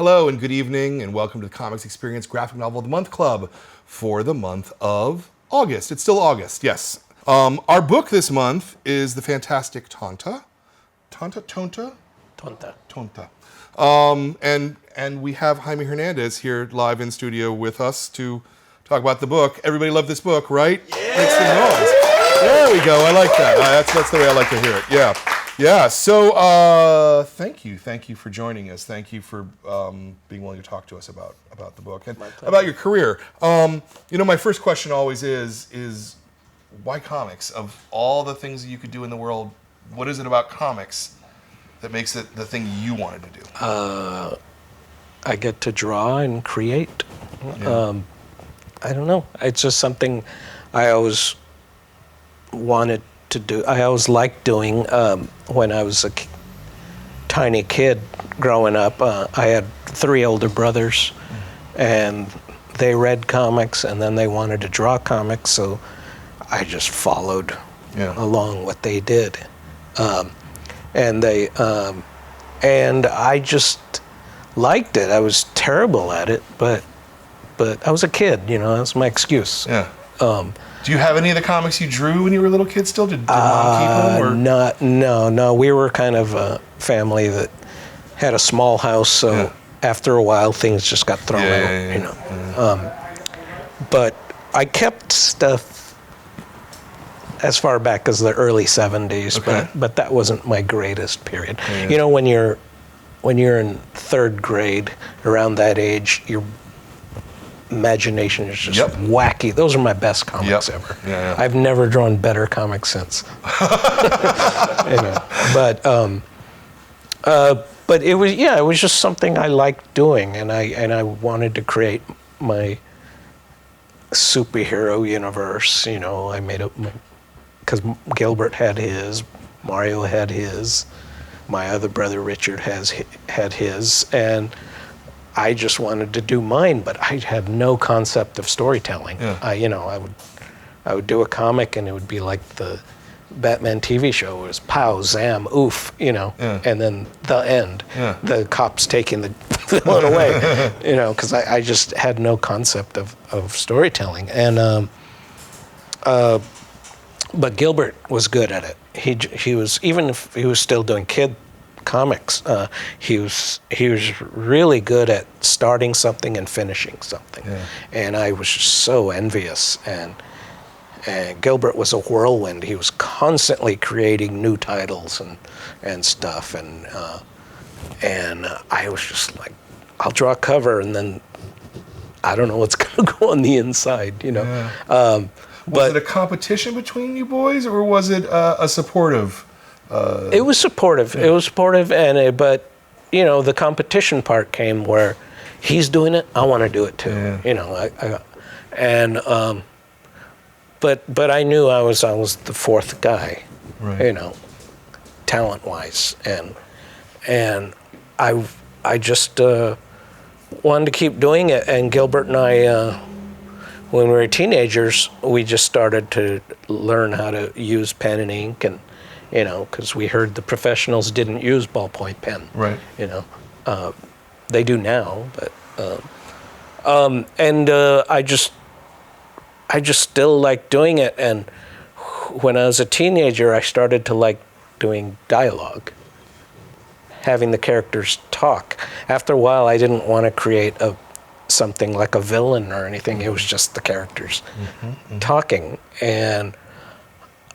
Hello and good evening and welcome to the Comics Experience Graphic Novel of the Month Club for the month of August. It's still August, yes. Our book this month is the fantastic Tonta. Tonta. And we have Jaime Hernandez here live in studio with us to talk about the book. Everybody loved this book, right? Yeah. Make some noise. There we go. I like that. That's the way I like to hear it. Yeah. Yeah. So thank you for joining us. Thank you for being willing to talk to us about the book and about your career. My first question always is why comics? Of all the things that you could do in the world, what is it about comics that makes it the thing you wanted to do? I get to draw and create. Yeah. I don't know. It's just something I always wanted to do. I always liked doing. When I was a tiny kid growing up, I had 3 older brothers, and they read comics, and then they wanted to draw comics, so I just followed along what they did. And I just liked it. I was terrible at it, but I was a kid, that's my excuse. Yeah. Do you have any of the comics you drew when you were a little kid still? Did Mom keep them? No. We were kind of a family that had a small house, so after a while things just got thrown out, But I kept stuff as far back as the early 70s, but that wasn't my greatest period. Yeah. When you're in 3rd grade, around that age, your imagination is just wacky. Those are my best comics ever. Yeah. I've never drawn better comics since. But it was just something I liked doing, and I wanted to create my superhero universe. I made up because Gilbert had his, Mario had his, my other brother Richard had his, and I just wanted to do mine, but I had no concept of storytelling. Yeah. I would do a comic, and it would be like the Batman TV show. It was pow, zam, oof, and then the end. Yeah. The cops taking the villain away, because I just had no concept of storytelling. And but Gilbert was good at it. He was, even if he was still doing kid comics, he was really good at starting something and finishing something. Yeah. And I was just so envious. And Gilbert was a whirlwind. He was constantly creating new titles and stuff. And I was just like, I'll draw a cover, and then I don't know what's going to go on the inside, Yeah. Was it a competition between you boys, or was it a supportive? It was supportive. Yeah. It was supportive, but the competition part came where he's doing it, I want to do it too. Yeah. But I knew I was the 4th guy, right. Talent-wise, and I just wanted to keep doing it. And Gilbert and I, when we were teenagers, we just started to learn how to use pen and ink, and because we heard the professionals didn't use ballpoint pen. Right. They do now, but I just still like doing it. And when I was a teenager, I started to like doing dialogue, having the characters talk. After a while, I didn't want to create something like a villain or anything. It was just the characters talking. And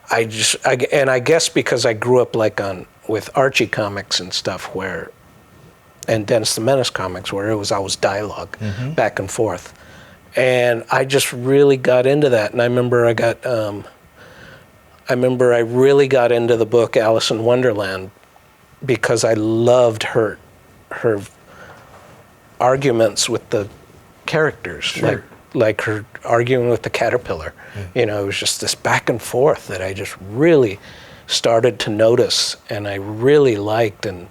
I guess because I grew up with Archie comics and stuff, and Dennis the Menace comics, where it was always dialogue back and forth, and I just really got into that. And I remember I really got into the book Alice in Wonderland because I loved her arguments with the characters. Sure. Like her arguing with the caterpillar. Yeah. It was just this back and forth that I just really started to notice, and I really liked, and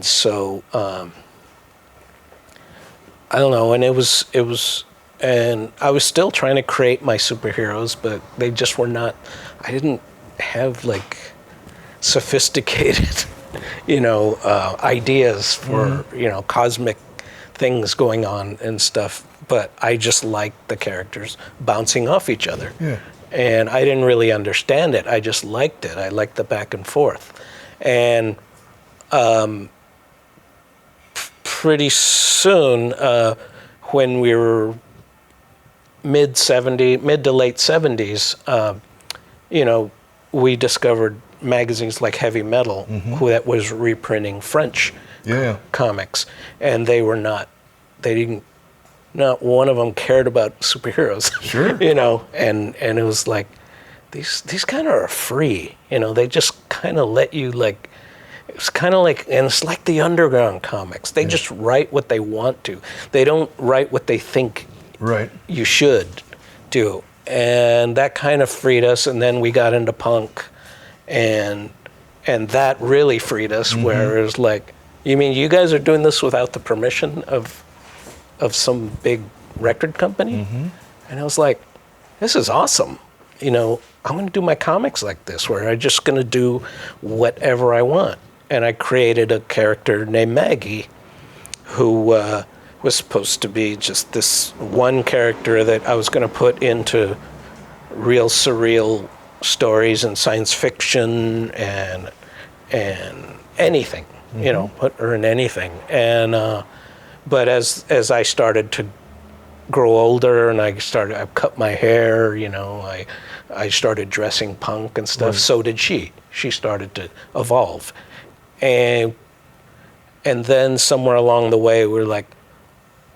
so I don't know, and it was, and I was still trying to create my superheroes, but they just were not. I didn't have sophisticated, ideas for cosmic things going on and stuff, but I just liked the characters bouncing off each other. Yeah. And I didn't really understand it. I just liked it. I liked the back and forth. And pretty soon, when we were mid to late 70s, we discovered magazines like Heavy Metal, that was reprinting French comics, and not one of them cared about superheroes. Sure. And it was like, these kind of are free, they just kind of let you it's kind of like, and it's like the underground comics. They just write what they want to. They don't write what they think you should do. And that kind of freed us, and then we got into punk, and that really freed us, where it was like, you mean you guys are doing this without the permission of some big record company? And I was like, this is awesome. I'm going to do my comics like this, where I'm just going to do whatever I want. And I created a character named Maggie, who was supposed to be just this one character that I was going to put into real surreal stories and science fiction and anything, put her in anything. And but as I started to grow older, and I cut my hair, I started dressing punk and stuff. So did she. She started to evolve. And then somewhere along the way, we're like,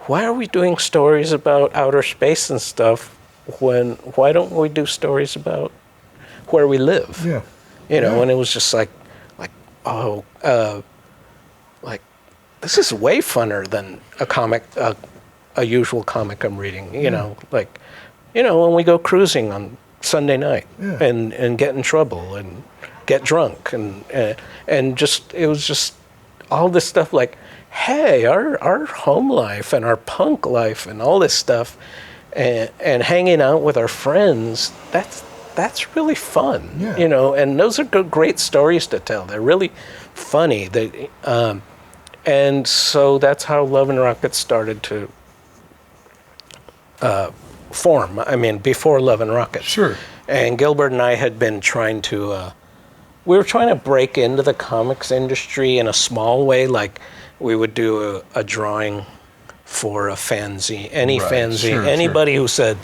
why are we doing stories about outer space and stuff why don't we do stories about where we live? Yeah. And it was just like, this is way funner than a comic, a usual comic I'm reading, when we go cruising on Sunday night and get in trouble and get drunk and just, it was just all this stuff like, hey, our home life and our punk life and all this stuff and hanging out with our friends, that's really fun, and those are great stories to tell. They're really funny. And so that's how Love and Rockets started to form. I mean, before Love and Rockets. Sure. And Gilbert and I had been trying to, we were trying to break into the comics industry in a small way. Like, we would do a drawing for a fanzine, anybody who said,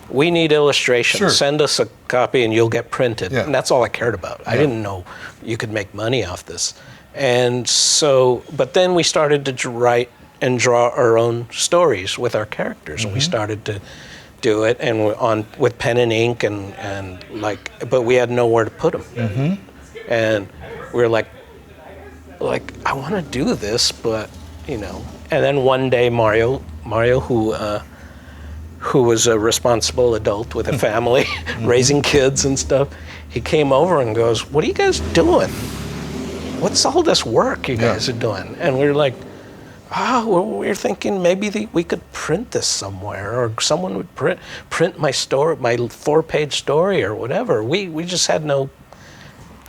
we need illustration, send us a copy and you'll get printed. And that's all I cared about. I didn't know you could make money off this. And so, but then we started to write and draw our own stories with our characters. And we started to do it and with pen and ink but we had nowhere to put them. And we were like, I want to do this, but, And then one day Mario, who was a responsible adult with a family, raising kids and stuff, he came over and goes, what are you guys doing? What's all this work you guys are doing? And we were like, we're thinking maybe we could print this somewhere, or someone would print my 4-page story or whatever. We just had no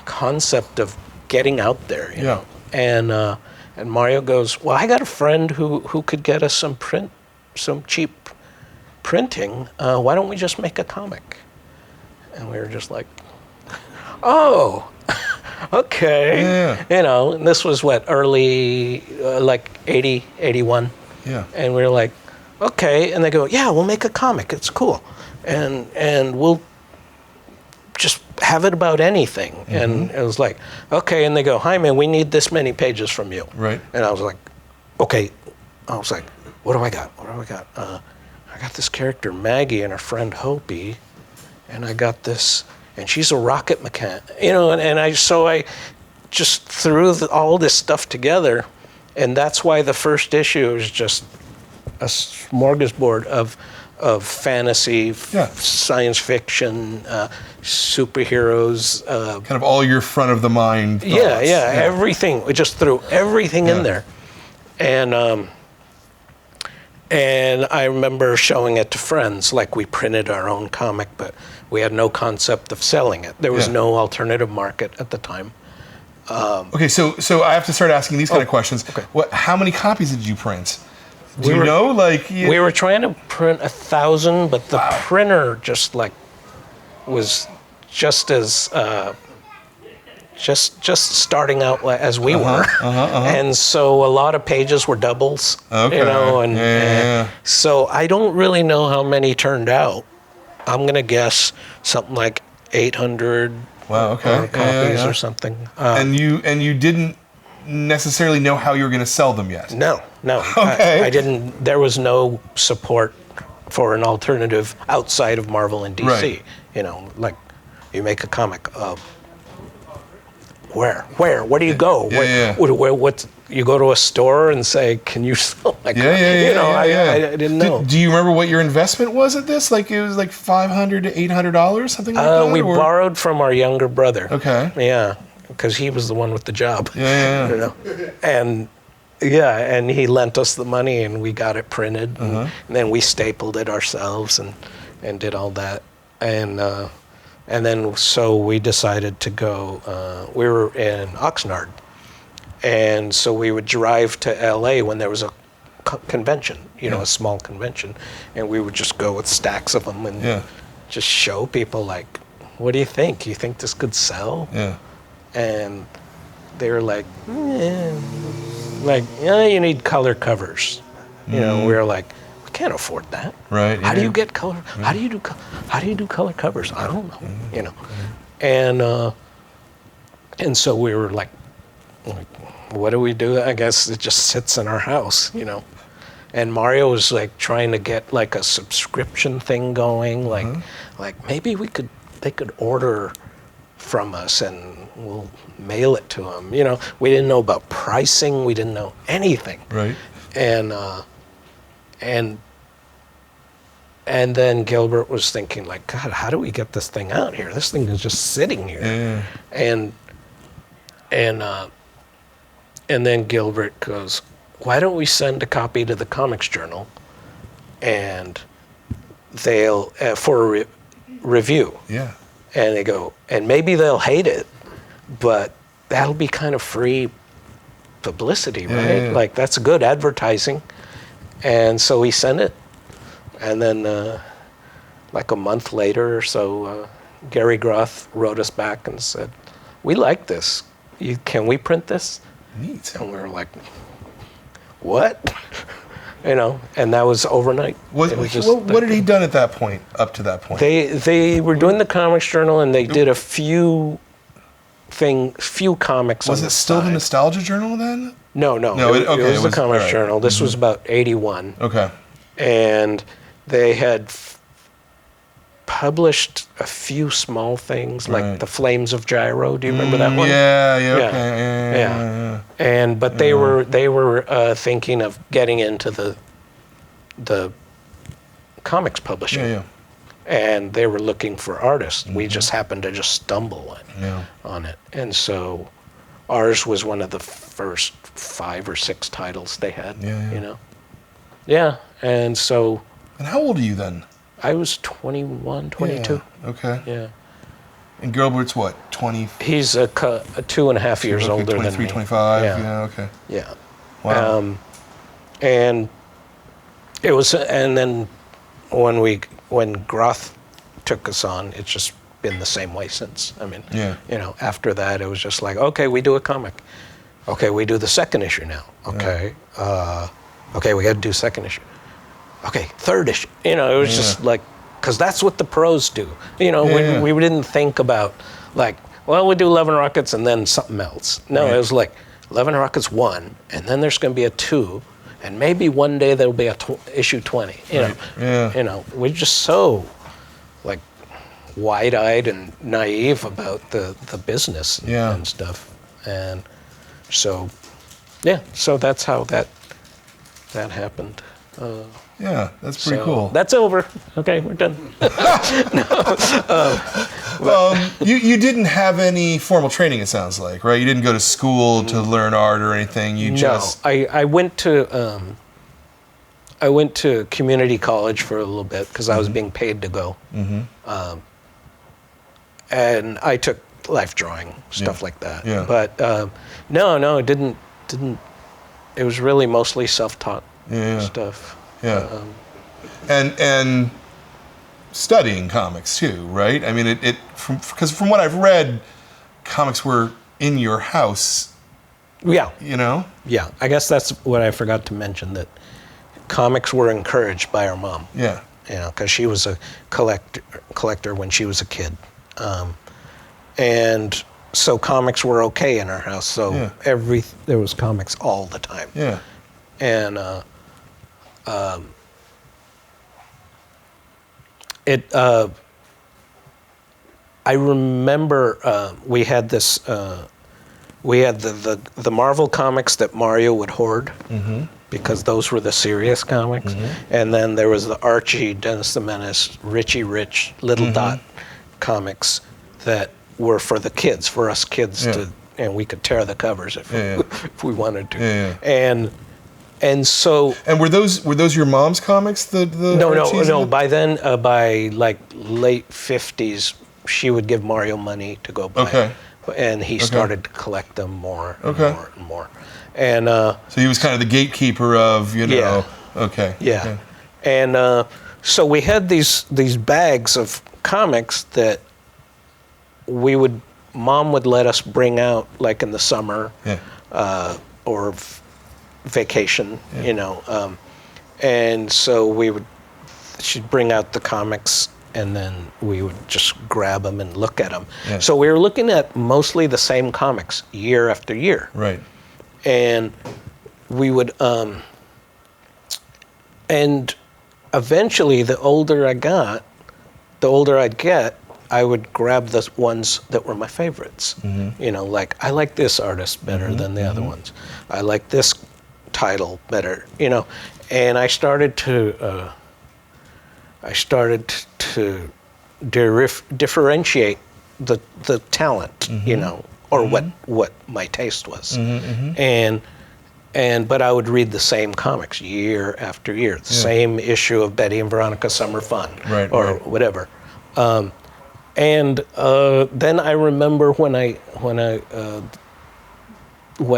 concept of getting out there, you know. And Mario goes, well, I got a friend who could get us some cheap printing. Why don't we just make a comic? And we were just like, oh, okay. And this was early, like 80, 81. And we were like, okay. And they go, yeah, we'll make a comic. It's cool. And we'll just have it about anything. And it was like, okay. And they go, Jaime, we need this many pages from you. Right. And I was like, okay. I was like, what do I got? I got this character, Maggie, and her friend Hopi. And I got this, and she's a rocket mechanic. And I just threw all this stuff together. And that's why the first issue is just a smorgasbord of fantasy, science fiction, superheroes. Kind of all your front of the mind thoughts. Everything. We just threw everything in there. And I remember showing it to friends, like we printed our own comic, but we had no concept of selling it. There was no alternative market at the time. Okay, so I have to start asking these kind of questions. Okay. How many copies did you print? Do you know, like... We were trying to print 1,000, but the printer just, like, was just as... just starting out as we were. And so a lot of pages were doubles, you know, and so I don't really know how many turned out. I'm going to guess something like 800 copies or something. And you didn't necessarily know how you were going to sell them yet? No. Okay. I didn't. There was no support for an alternative outside of Marvel and DC. Right. You know, like you make a comic. Where do you go? What you go to a store and say, "Can you sell my comic?" I didn't know. Do you remember what your investment was at this? Like it was like $500 to $800, something like that. We borrowed from our younger brother. Okay. Yeah, because he was the one with the job. Yeah. You know? And he lent us the money, and we got it printed, and then we stapled it ourselves and did all that, and then so we decided to go. We were in Oxnard, and so we would drive to LA when there was a convention, a small convention, and we would just go with stacks of them and just show people like, what do you think? You think this could sell? Yeah. And they were like, you need color covers. We were like, we can't afford that. Right. How do you get color? How do you do color covers? I don't know. And so we were like, what do we do? I guess it just sits in our house, And Mario was like trying to get like a subscription thing going, like maybe they could order from us and we'll mail it to them. We didn't know about pricing. We didn't know anything. Right. And then Gilbert was thinking like, God, how do we get this thing out here? This thing is just sitting here. Yeah. And then Gilbert goes, why don't we send a copy to the Comix Journal and they'll, for a review. Yeah. And they go, and maybe they'll hate it, but that'll be kind of free publicity, right? Yeah. Like that's good advertising. And so we sent it. And then like a month later or so, Gary Groth wrote us back and said, we like this. Can we print this? Neat. And we were like, what? And that was overnight. What had he done at that point, up to that point? They were doing the Comix Journal, and they did a few comics. Was it still the Nostalgia Journal then? No. It was the Comix Journal. This was about 81. Okay. And they had published a few small things, like The Flames of Gyro. Do you remember that one? Yeah. And but they were thinking of getting into the comics publishing. Yeah. And they were looking for artists. We just happened to just stumble on it. And so ours was one of the first 5 or 6 titles they had. Yeah. And so. And how old are you then? I was 21, 22. Yeah. Okay. Yeah. And Gilbert's what, 20? He's a 2.5 years older than me. 23, 25. Yeah. Okay. Yeah. Wow. And it was, and then when Groth took us on, it's just been the same way since. I mean, after that, it was just like, okay, we do a comic. Okay, we do the second issue now. Okay. Okay, we got to do second issue. Okay, third issue. It was just like, because that's what the pros do. We didn't think about like, well, we do Love and Rockets and then something else. No, It was like Love and Rockets 1, and then there's going to be a 2, and maybe one day there'll be a issue 20. We're just so like wide-eyed and naive about the business and stuff, and so so that's how that happened. That's pretty cool. That's over. Okay, we're done. You didn't have any formal training, it sounds like, right? You didn't go to school to learn art or anything. I went to community college for a little bit because I was being paid to go. And I took life drawing, stuff like that. Yeah. But no, it didn't. It was really mostly self-taught. stuff. Yeah. And studying comics too, right? I mean, because from what I've read, comics were in your house. Yeah. You know? Yeah. I guess that's what I forgot to mention, that comics were encouraged by our mom. Yeah. You know, because she was a collector when she was a kid. And so comics were okay in our house. So there was comics all the time. Yeah. And I remember we had this. We had the Marvel comics that Mario would hoard, because those were the serious comics, and then there was the Archie, Dennis the Menace, Richie Rich, Little Dot comics that were for the kids, for us kids to, and we could tear the covers if we wanted to, and so. And were those your mom's comics? The no. By then, by like late 50s, she would give Mario money to go buy. Okay. And he started to collect them more and more and more. And so he was kind of the gatekeeper of, Okay. Yeah. Okay. And so we had these bags of comics that Mom would let us bring out, like in the summer or vacation, and so she'd bring out the comics, and then we would just grab them and look at them. Yeah. So we were looking at mostly the same comics year after year. Right. And we would, and eventually the older I'd get, I would grab the ones that were my favorites. Like, I like this artist better than the other ones. I like this title better, and I started to differentiate the talent, or what my taste was, but I would read the same comics year after year, the same issue of Betty and Veronica Summer Fun, whatever, and then I remember when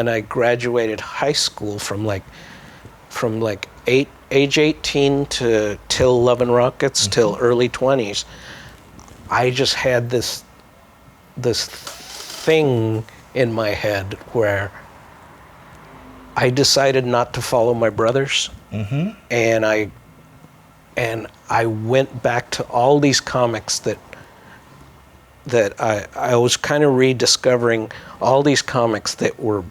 I graduated high school from age 18 till Love and Rockets, till early 20s, I just had this thing in my head where I decided not to follow my brothers, and I went back to all these comics that I was kind of rediscovering all these comics that were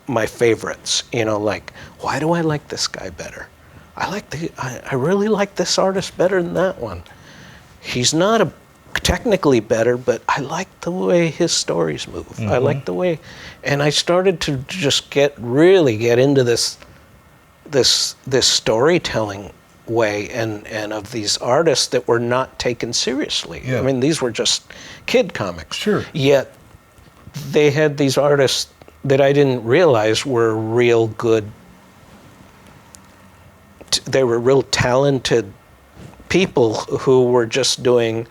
my favorites, like, why do I like this guy better? I really like this artist better than that one. He's not technically better, but I like the way his stories move. I like the way, and I started to just really get into this storytelling way, and of these artists that were not taken seriously. I mean, these were just kid comics. Sure. Yet they had these artists that I didn't realize were real good. They were real talented people who were just doing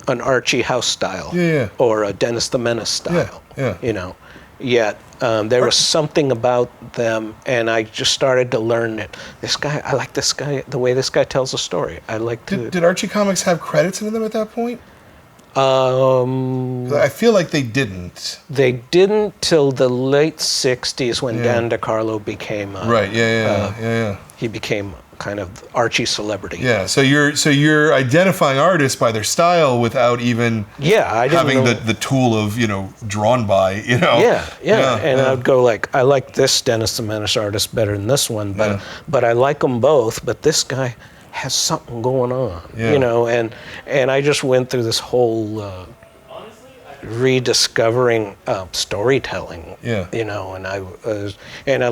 an Archie House style or a Dennis the Menace style. Yet there was something about them, and I just started to learn that I like this guy, the way this guy tells a story. I like to. Did Archie Comics have credits in them at that point? I feel like they didn't. They didn't till the late 60s when Dan DeCarlo became he became kind of Archie celebrity. Yeah, so you're identifying artists by their style without even having the tool of drawn by and I'd go like, I like this Dennis the Menace artist better than this one, but I like them both, but this guy has something going on, and I just went through this whole rediscovering storytelling, and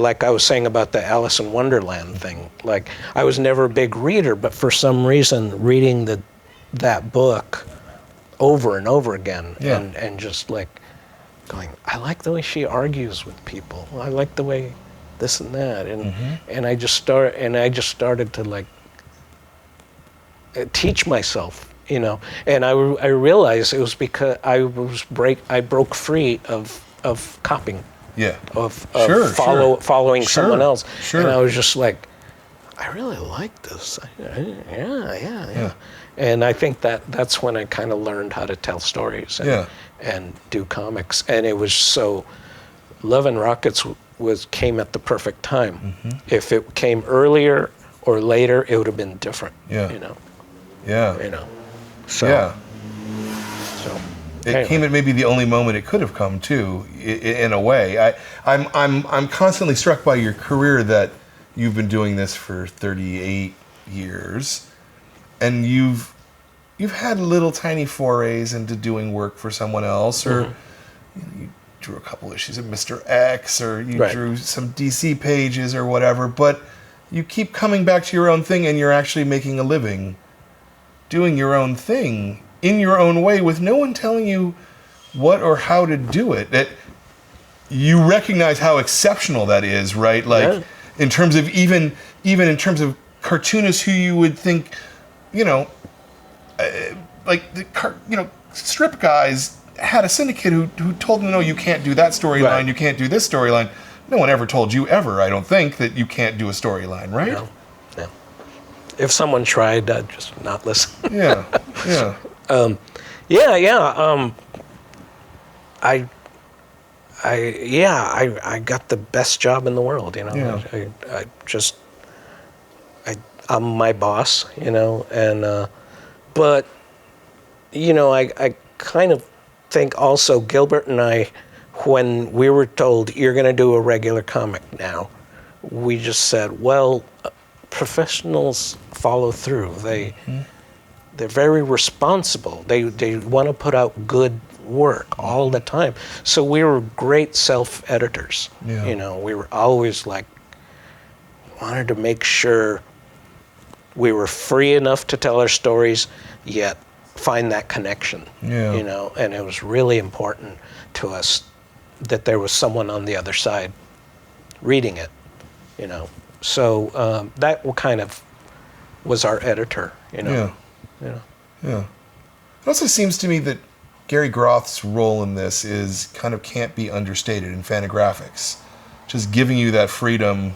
like I was saying about the Alice in Wonderland thing, like I was never a big reader, but for some reason reading that book over and over again, and just like going, I like the way she argues with people, I like the way this and that, and I just started to like teach myself, and I realized it was because I broke free of copying. Yeah. of Sure, following Sure, someone else. sure. And I was just like, I really like this. Yeah. And I think that's when I kind of learned how to tell stories and do comics. And it was so, Love and Rockets came at the perfect time. Mm-hmm. If it came earlier or later, it would have been different. Yeah. You know. Yeah. You know. So. Yeah. So. It came at maybe the only moment it could have come too, in a way. I'm constantly struck by your career that you've been doing this for 38 years, and you've had little tiny forays into doing work for someone else, or you drew a couple issues of Mr. X, or you drew some DC pages or whatever, but you keep coming back to your own thing, and you're actually making a living doing your own thing in your own way with no one telling you what or how to do it. That you recognize how exceptional that is, right? Like in terms of even in terms of cartoonists who you would think, like strip guys had a syndicate who told them, no, you can't do that storyline, you can't do this storyline. No one ever told you ever, I don't think, that you can't do a storyline, right? No. If someone tried, I'd just not listen. Yeah. I got the best job in the world, I'm my boss, and but I kind of think also Gilbert and I, when we were told you're going to do a regular comic now, we just said, well, professionals follow through. They're very responsible. They want to put out good work all the time. So we were great self-editors. Yeah. We were always wanted to make sure we were free enough to tell our stories, yet find that connection. And it was really important to us that there was someone on the other side reading it. So that kind of was our editor. Yeah. It also seems to me that Gary Groth's role in this is kind of can't be understated in Fantagraphics. Just giving you that freedom.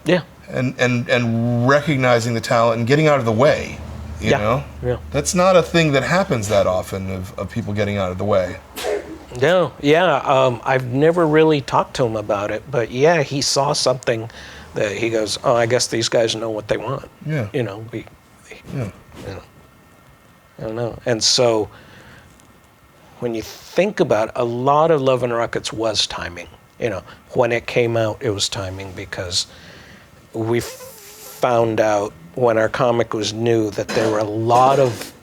Yeah. And recognizing the talent and getting out of the way. You know? Yeah. That's not a thing that happens that often of people getting out of the way. No. Yeah. I've never really talked to him about it, but yeah, he saw something that he goes, oh, I guess these guys know what they want. Yeah. I don't know. And so when you think about it, a lot of Love and Rockets was timing. When it came out, it was timing because we found out when our comic was new that there were a lot of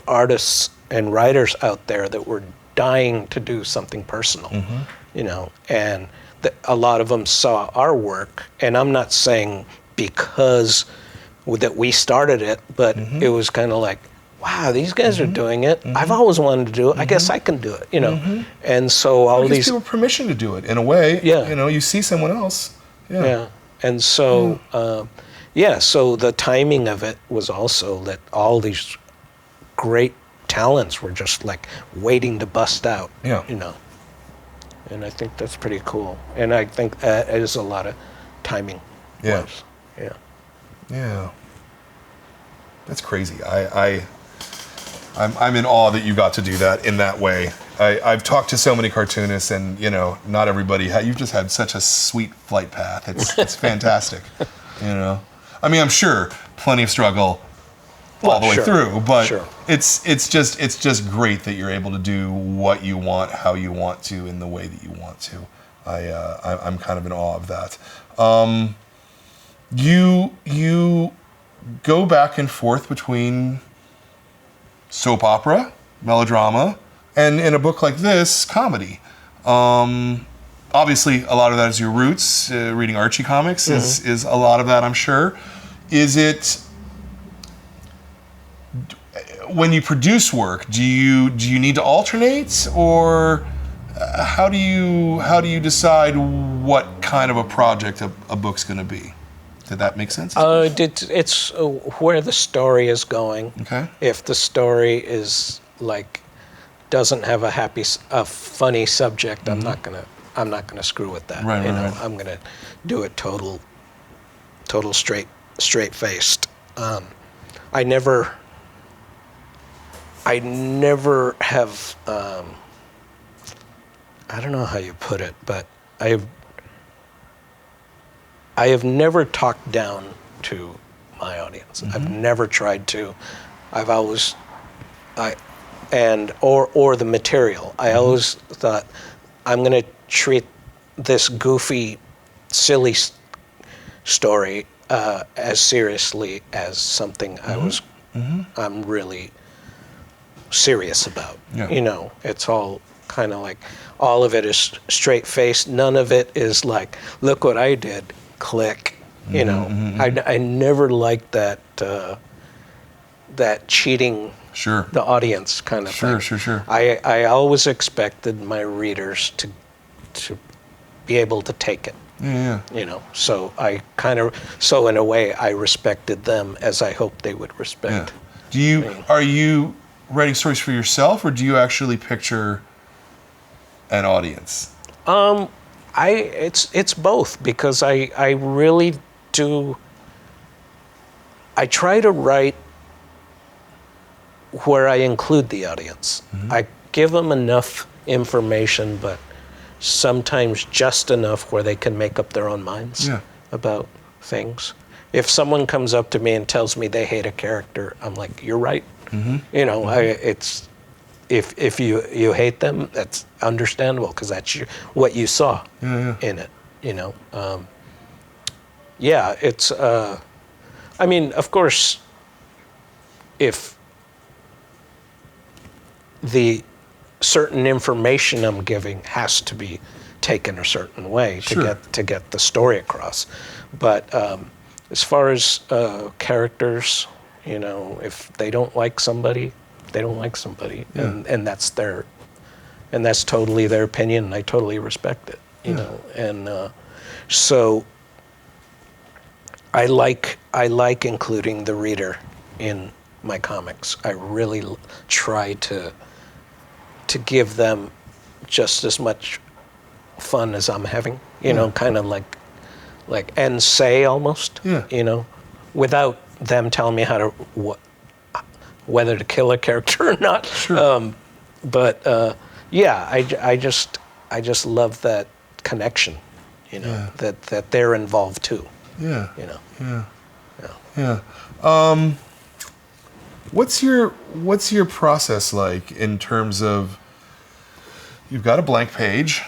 artists and writers out there that were dying to do something personal, and a lot of them saw our work. And I'm not saying because that we started it, but it was kind of like, wow, these guys are doing it. I've always wanted to do it. I guess I can do it, And so all these people permission to do it in a way. Yeah. You see someone else. Yeah. And so, so the timing of it was also that all these great talents were just waiting to bust out. Yeah. And I think that's pretty cool. And I think that is a lot of timing. Yeah. Yeah. Yeah. That's crazy. I'm in awe that you got to do that in that way. I've talked to so many cartoonists, and not everybody. You've just had such a sweet flight path. It's fantastic. I mean, I'm sure plenty of struggle all the way through, but it's just great that you're able to do what you want, how you want to, in the way that you want to. I'm kind of in awe of that. You go back and forth between soap opera, melodrama, and in a book like this, comedy. Obviously, a lot of that is your roots. Reading Archie comics is a lot of that, I'm sure. Is it, when you produce work, do you need to alternate, or how do you decide what kind of a project a book's going to be? Did that make sense? It's where the story is going. Okay. If the story is doesn't have a funny subject, I'm not gonna screw with that. Right, you right, know, right. I'm gonna do it total straight faced. I never have. I don't know how you put it, but I have never talked down to my audience. I've never tried to. I've always, or the material. I always thought I'm going to treat this goofy, silly story as seriously as something I'm really serious about. Yeah. You know, it's all kind of like, all of it is straight faced. None of it is like, look what I did, click. You know, I never liked that that cheating Sure. the audience kind of thing. Sure. I always expected my readers to be able to take it. Yeah. You know, so in a way I respected them as I hoped they would respect. Yeah. Are you writing stories for yourself, or do you actually picture an audience? It's both, because I really do. I try to write where I include the audience. I give them enough information, but sometimes just enough where they can make up their own minds about things. If someone comes up to me and tells me they hate a character, I'm like, you're right. You know, it's if you hate them, that's understandable, because that's what you saw in it. You know, it's. I mean, of course, if the certain information I'm giving has to be taken a certain way to get the story across, but as far as characters, you know, if they don't like somebody, they don't like somebody, and that's totally their opinion, and I totally respect it. You know, and so I like including the reader in my comics. I really try to give them just as much fun as I'm having. You know, kind of like and say almost. You know, without them telling me how to whether to kill a character or not. I just love that connection. You know, that they're involved too. Yeah. You know. Yeah. What's your process like in terms of, you've got a blank page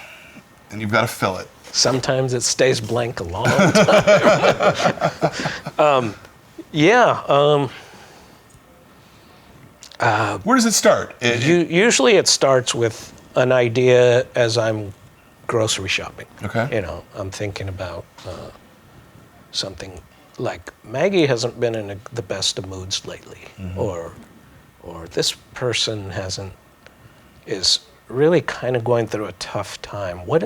and you've got to fill it? Sometimes it stays blank a long time. Where does it start? Usually it starts with an idea as I'm grocery shopping. Okay. You know, I'm thinking about something like, Maggie hasn't been in the best of moods lately, or this person is really kind of going through a tough time. What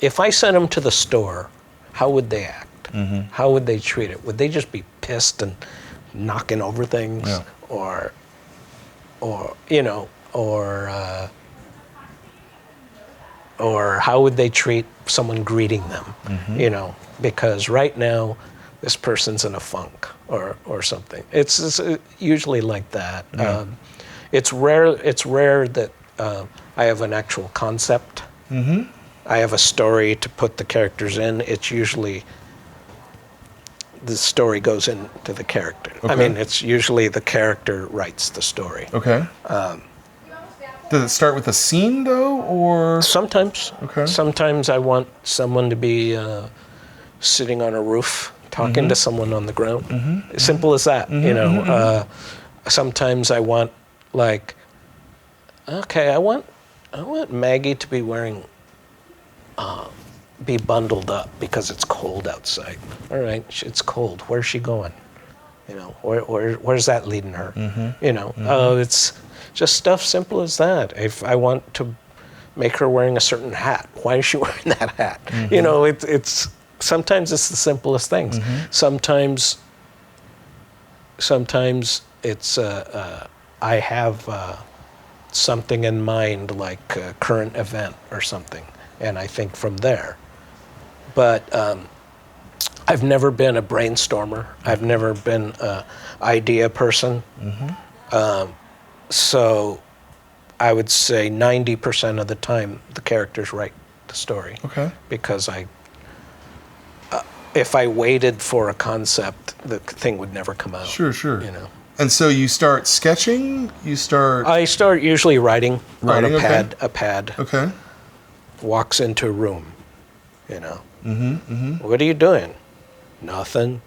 if I sent them to the store, how would they act? How would they treat it? Would they just be pissed and knocking over things, or you know, or how would they treat someone greeting them? You know, because right now this person's in a funk or something. It's usually like that. It's rare that I have an actual concept. I have a story to put the characters in. It's usually the story goes into the character. Okay. I mean, it's usually the character writes the story. Okay. Does it start with a scene though, or? Sometimes. Okay. Sometimes I want someone to be sitting on a roof talking to someone on the ground. Simple as that. You know. Sometimes I want, like, okay, I want Maggie to be wearing, be bundled up because it's cold outside. All right, it's cold. Where's she going? You know, where's that leading her? You know, it's just stuff simple as that. If I want to make her wearing a certain hat, why is she wearing that hat? You know, it's sometimes it's the simplest things. Sometimes it's I have something in mind, like a current event or something, and I think from there. But I've never been a brainstormer. I've never been an idea person. So I would say 90% of the time the characters write the story. Okay. Because if I waited for a concept, the thing would never come out. Sure, sure. You know. And so you start sketching? I start usually writing on a pad. Okay. A pad. Okay. Walks into a room, you know. What are you doing? Nothing.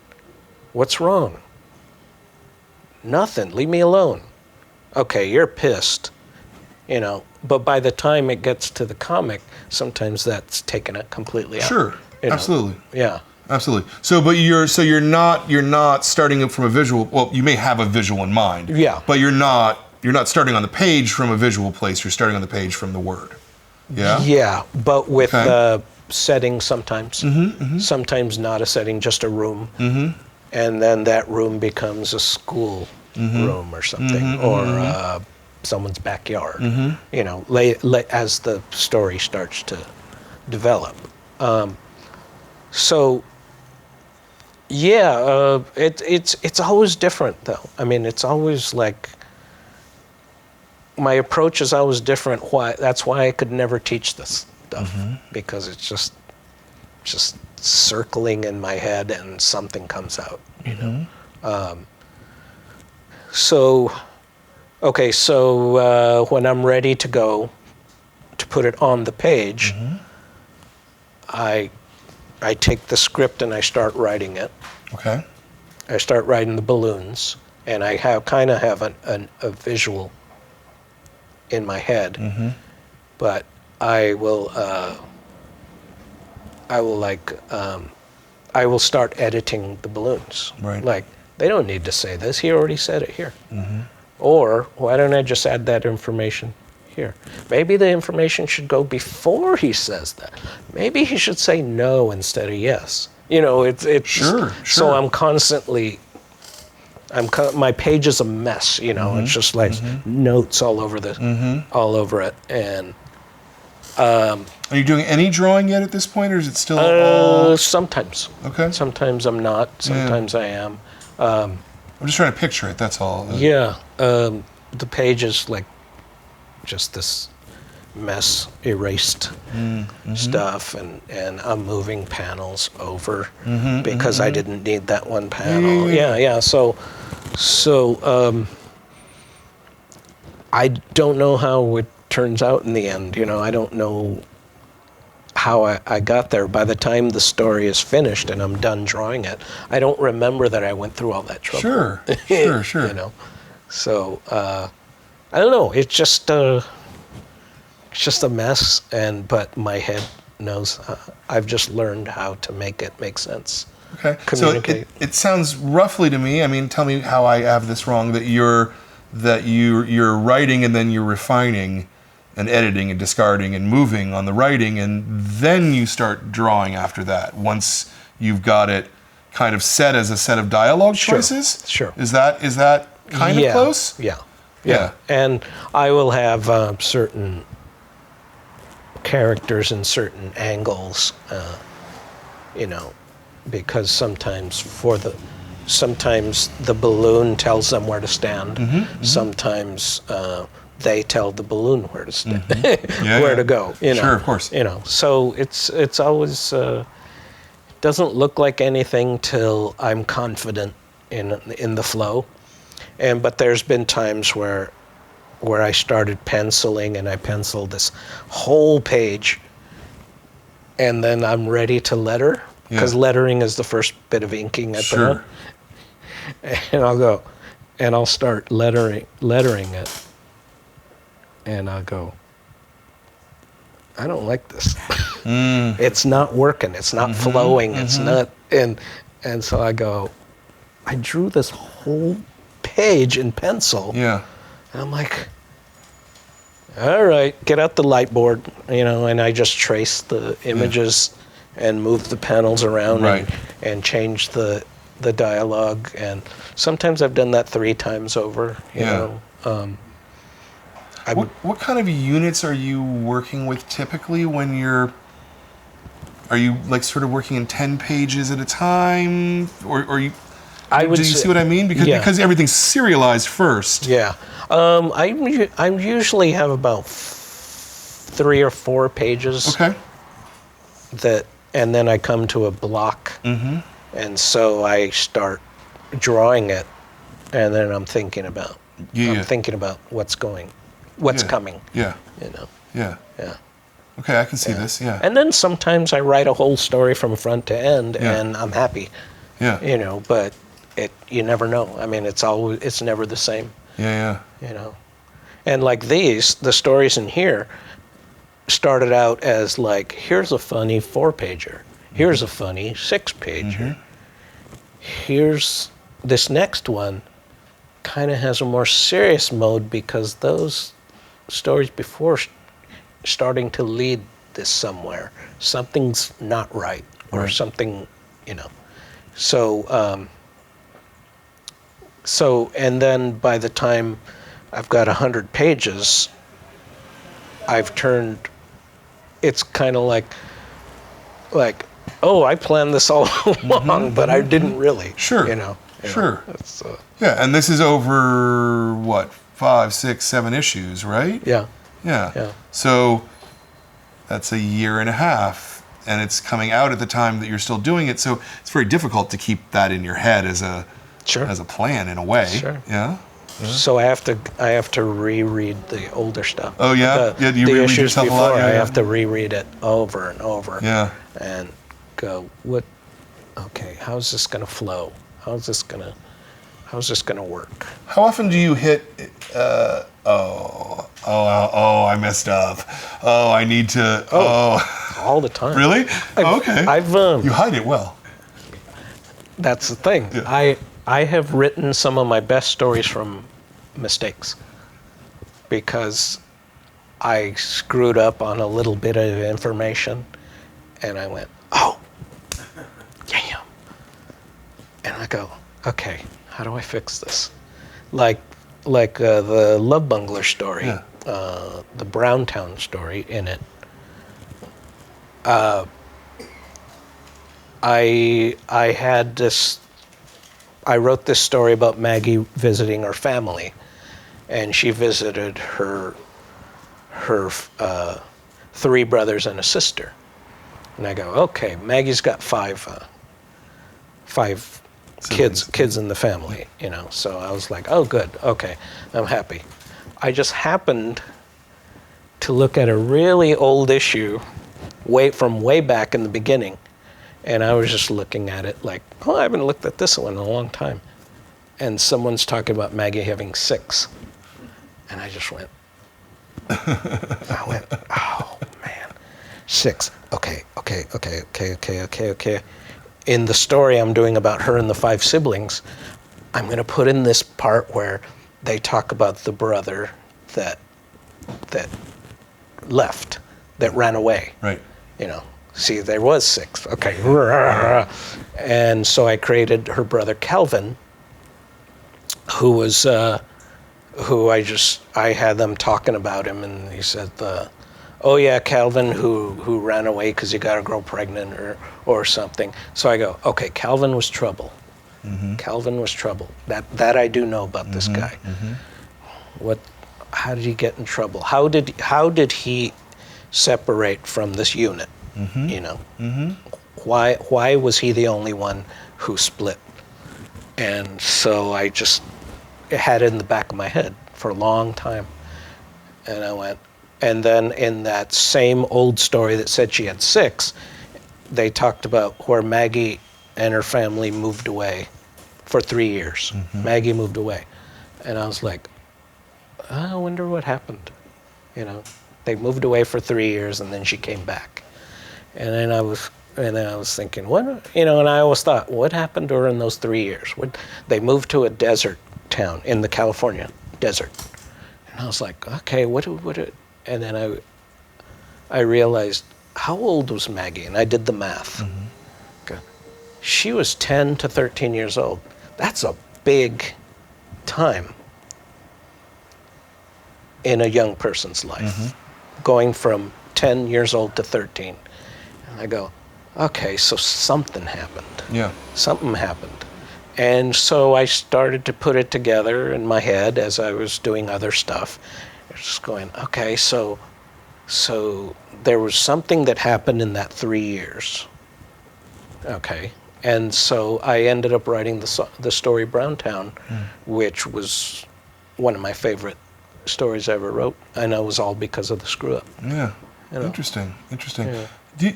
What's wrong? Nothing. Leave me alone. Okay, you're pissed, you know. But by the time it gets to the comic, sometimes that's taken it completely out. Sure. You know? Absolutely. Yeah. Absolutely. But you're not starting from a visual. Well, you may have a visual in mind. Yeah. But you're not starting on the page from a visual place. You're starting on the page from the word. Yeah. Yeah, but with Okay. the setting sometimes. Sometimes not a setting, just a room. And then that room becomes a school room or something, or someone's backyard. You know, as the story starts to develop. So. Yeah, it's always different though. I mean, it's always like my approach is always different. That's why I could never teach this stuff, because it's just circling in my head and something comes out. You know. So when I'm ready to go to put it on the page, I take the script and I start writing it. Okay. I start writing the balloons, and I kind of have a visual in my head. But I will start editing the balloons. Right. Like, they don't need to say this. He already said it here. Or why don't I just add that information here? Maybe the information should go before he says that. Maybe he should say no instead of yes. You know, it's Sure. So I'm constantly, my page is a mess. You know, it's just like notes all over all over it. And are you doing any drawing yet at this point, or is it still all? Sometimes. Okay. Sometimes I'm not. Sometimes I am. I'm just trying to picture it. That's all. Yeah. The page is like just this mess, erased stuff, and I'm moving panels over because I didn't need that one panel. Yeah. So I don't know how it turns out in the end. You know, I don't know how I got there. By the time the story is finished and I'm done drawing it, I don't remember that I went through all that trouble. Sure. You know, so I don't know. It's just a mess, but my head knows. I've just learned how to make it make sense. Okay. Communicate. So it sounds roughly to me. I mean, tell me how I have this wrong. That you're writing and then you're refining and editing and discarding and moving on the writing, and then you start drawing after that. Once you've got it kind of set as a set of dialogue choices. Sure. Is that kind of close? Yeah. And I will have certain characters and certain angles, you know, because sometimes the balloon tells them where to stand. Sometimes they tell the balloon where to stand, where to go. You know, sure, of course. You know, so it's always it doesn't look like anything till I'm confident in the flow, but there's been times where I started penciling and I penciled this whole page, and then I'm ready to letter, because lettering is the first bit of inking at the and I'll go and I'll start lettering it, and I'll go, I don't like this. It's not working. It's not flowing. It's not, and so I go, I drew this whole page in pencil. Yeah. And I'm like, all right, get out the light board, you know, and I just trace the images and move the panels around and change the dialogue. And sometimes I've done that 3 times over, you know. What kind of units are you working with typically when are you like sort of working in 10 pages at a time, or you? Do you see what I mean? Because everything's serialized first. Yeah, I usually have about 3 or 4 pages. Okay. And then I come to a block, and so I start drawing it, and then I'm thinking about what's coming. Yeah. You know. Yeah. Yeah. Okay, I can see this. Yeah. And then sometimes I write a whole story from front to end, and I'm happy. Yeah. You know, but you never know. I mean, it's never the same. Yeah. You know, and like the stories in here started out as like, here's a funny 4-pager, here's a funny 6-pager, here's this next one kind of has a more serious mode because those stories before starting to lead this somewhere. Something's not right, or something, you know. So, and then by the time I've got 100 pages, it's kind of like, oh, I planned this all along, but I didn't really. Sure. You know. Sure. Yeah, and this is over, what, 5, 6, 7 issues, right? Yeah. Yeah. So that's a year and a half, and it's coming out at the time that you're still doing it. So it's very difficult to keep that in your head as a plan in a way. Sure. Yeah. So I have to reread the older stuff. Oh yeah. Do you the reread issues yourself before, a lot? Yeah, I have to reread it over and over. Yeah. And go, what? Okay, how's this gonna flow? How's this gonna work? How often do you hit? I messed up. Oh, I need to. All the time. Really? Okay. You hide it well. That's the thing. Yeah. I have written some of my best stories from mistakes because I screwed up on a little bit of information, and I went, oh, damn. And I go, okay, how do I fix this? Like the Love Bungler story, the Browntown story in it. I wrote this story about Maggie visiting her family, and she visited her 3 brothers and a sister. And I go, okay, Maggie's got 5 kids in the family, you know. So I was like, oh, good, okay, I'm happy. I just happened to look at a really old issue from way back in the beginning, and I was just looking at it like, oh, I haven't looked at this one in a long time. And someone's talking about Maggie having 6. And I just went, oh, man, 6. Okay. In the story I'm doing about her and the 5 siblings, I'm going to put in this part where they talk about the brother that left, that ran away. Right. You know. See, there was 6. Okay. And so I created her brother Calvin, who was, I had them talking about him, and he said, oh yeah, Calvin who ran away because he got a girl pregnant or something. So I go, okay, Calvin was trouble. Calvin was trouble. That I do know about this guy. How did he get in trouble? How did he separate from this unit? You know, why was he the only one who split? And so I just had it in the back of my head for a long time. And I went, and then in that same old story that said she had 6, they talked about where Maggie and her family moved away for 3 years. Maggie moved away. And I was like, I wonder what happened. You know, they moved away for 3 years and then she came back. And then I was thinking, what, you know, and I always thought, what happened during those 3 years? They moved to a desert town in the California desert. And I was like, okay, and then I realized, how old was Maggie? And I did the math. Okay. She was 10 to 13 years old. That's a big time. in a young person's life, going from 10 years old to 13. And I go, okay, so something happened. Yeah. Something happened. And so I started to put it together in my head as I was doing other stuff. I was just going, okay, so there was something that happened in that 3 years. Okay. And so I ended up writing the story Browntown, which was one of my favorite stories I ever wrote. And it was all because of the screw up. Yeah. You know? Interesting. Yeah.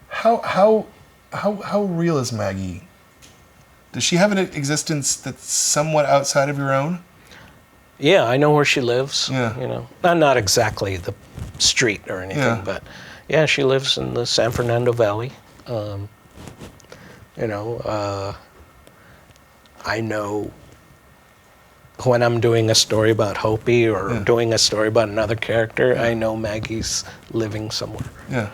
How real is Maggie? Does she have an existence that's somewhat outside of your own? Yeah, I know where she lives. Yeah. You know, not exactly the street or anything, Yeah. but yeah, she lives in the San Fernando Valley. You know, I know when I'm doing a story about Hopi or doing a story about another character, I know Maggie's living somewhere. Yeah.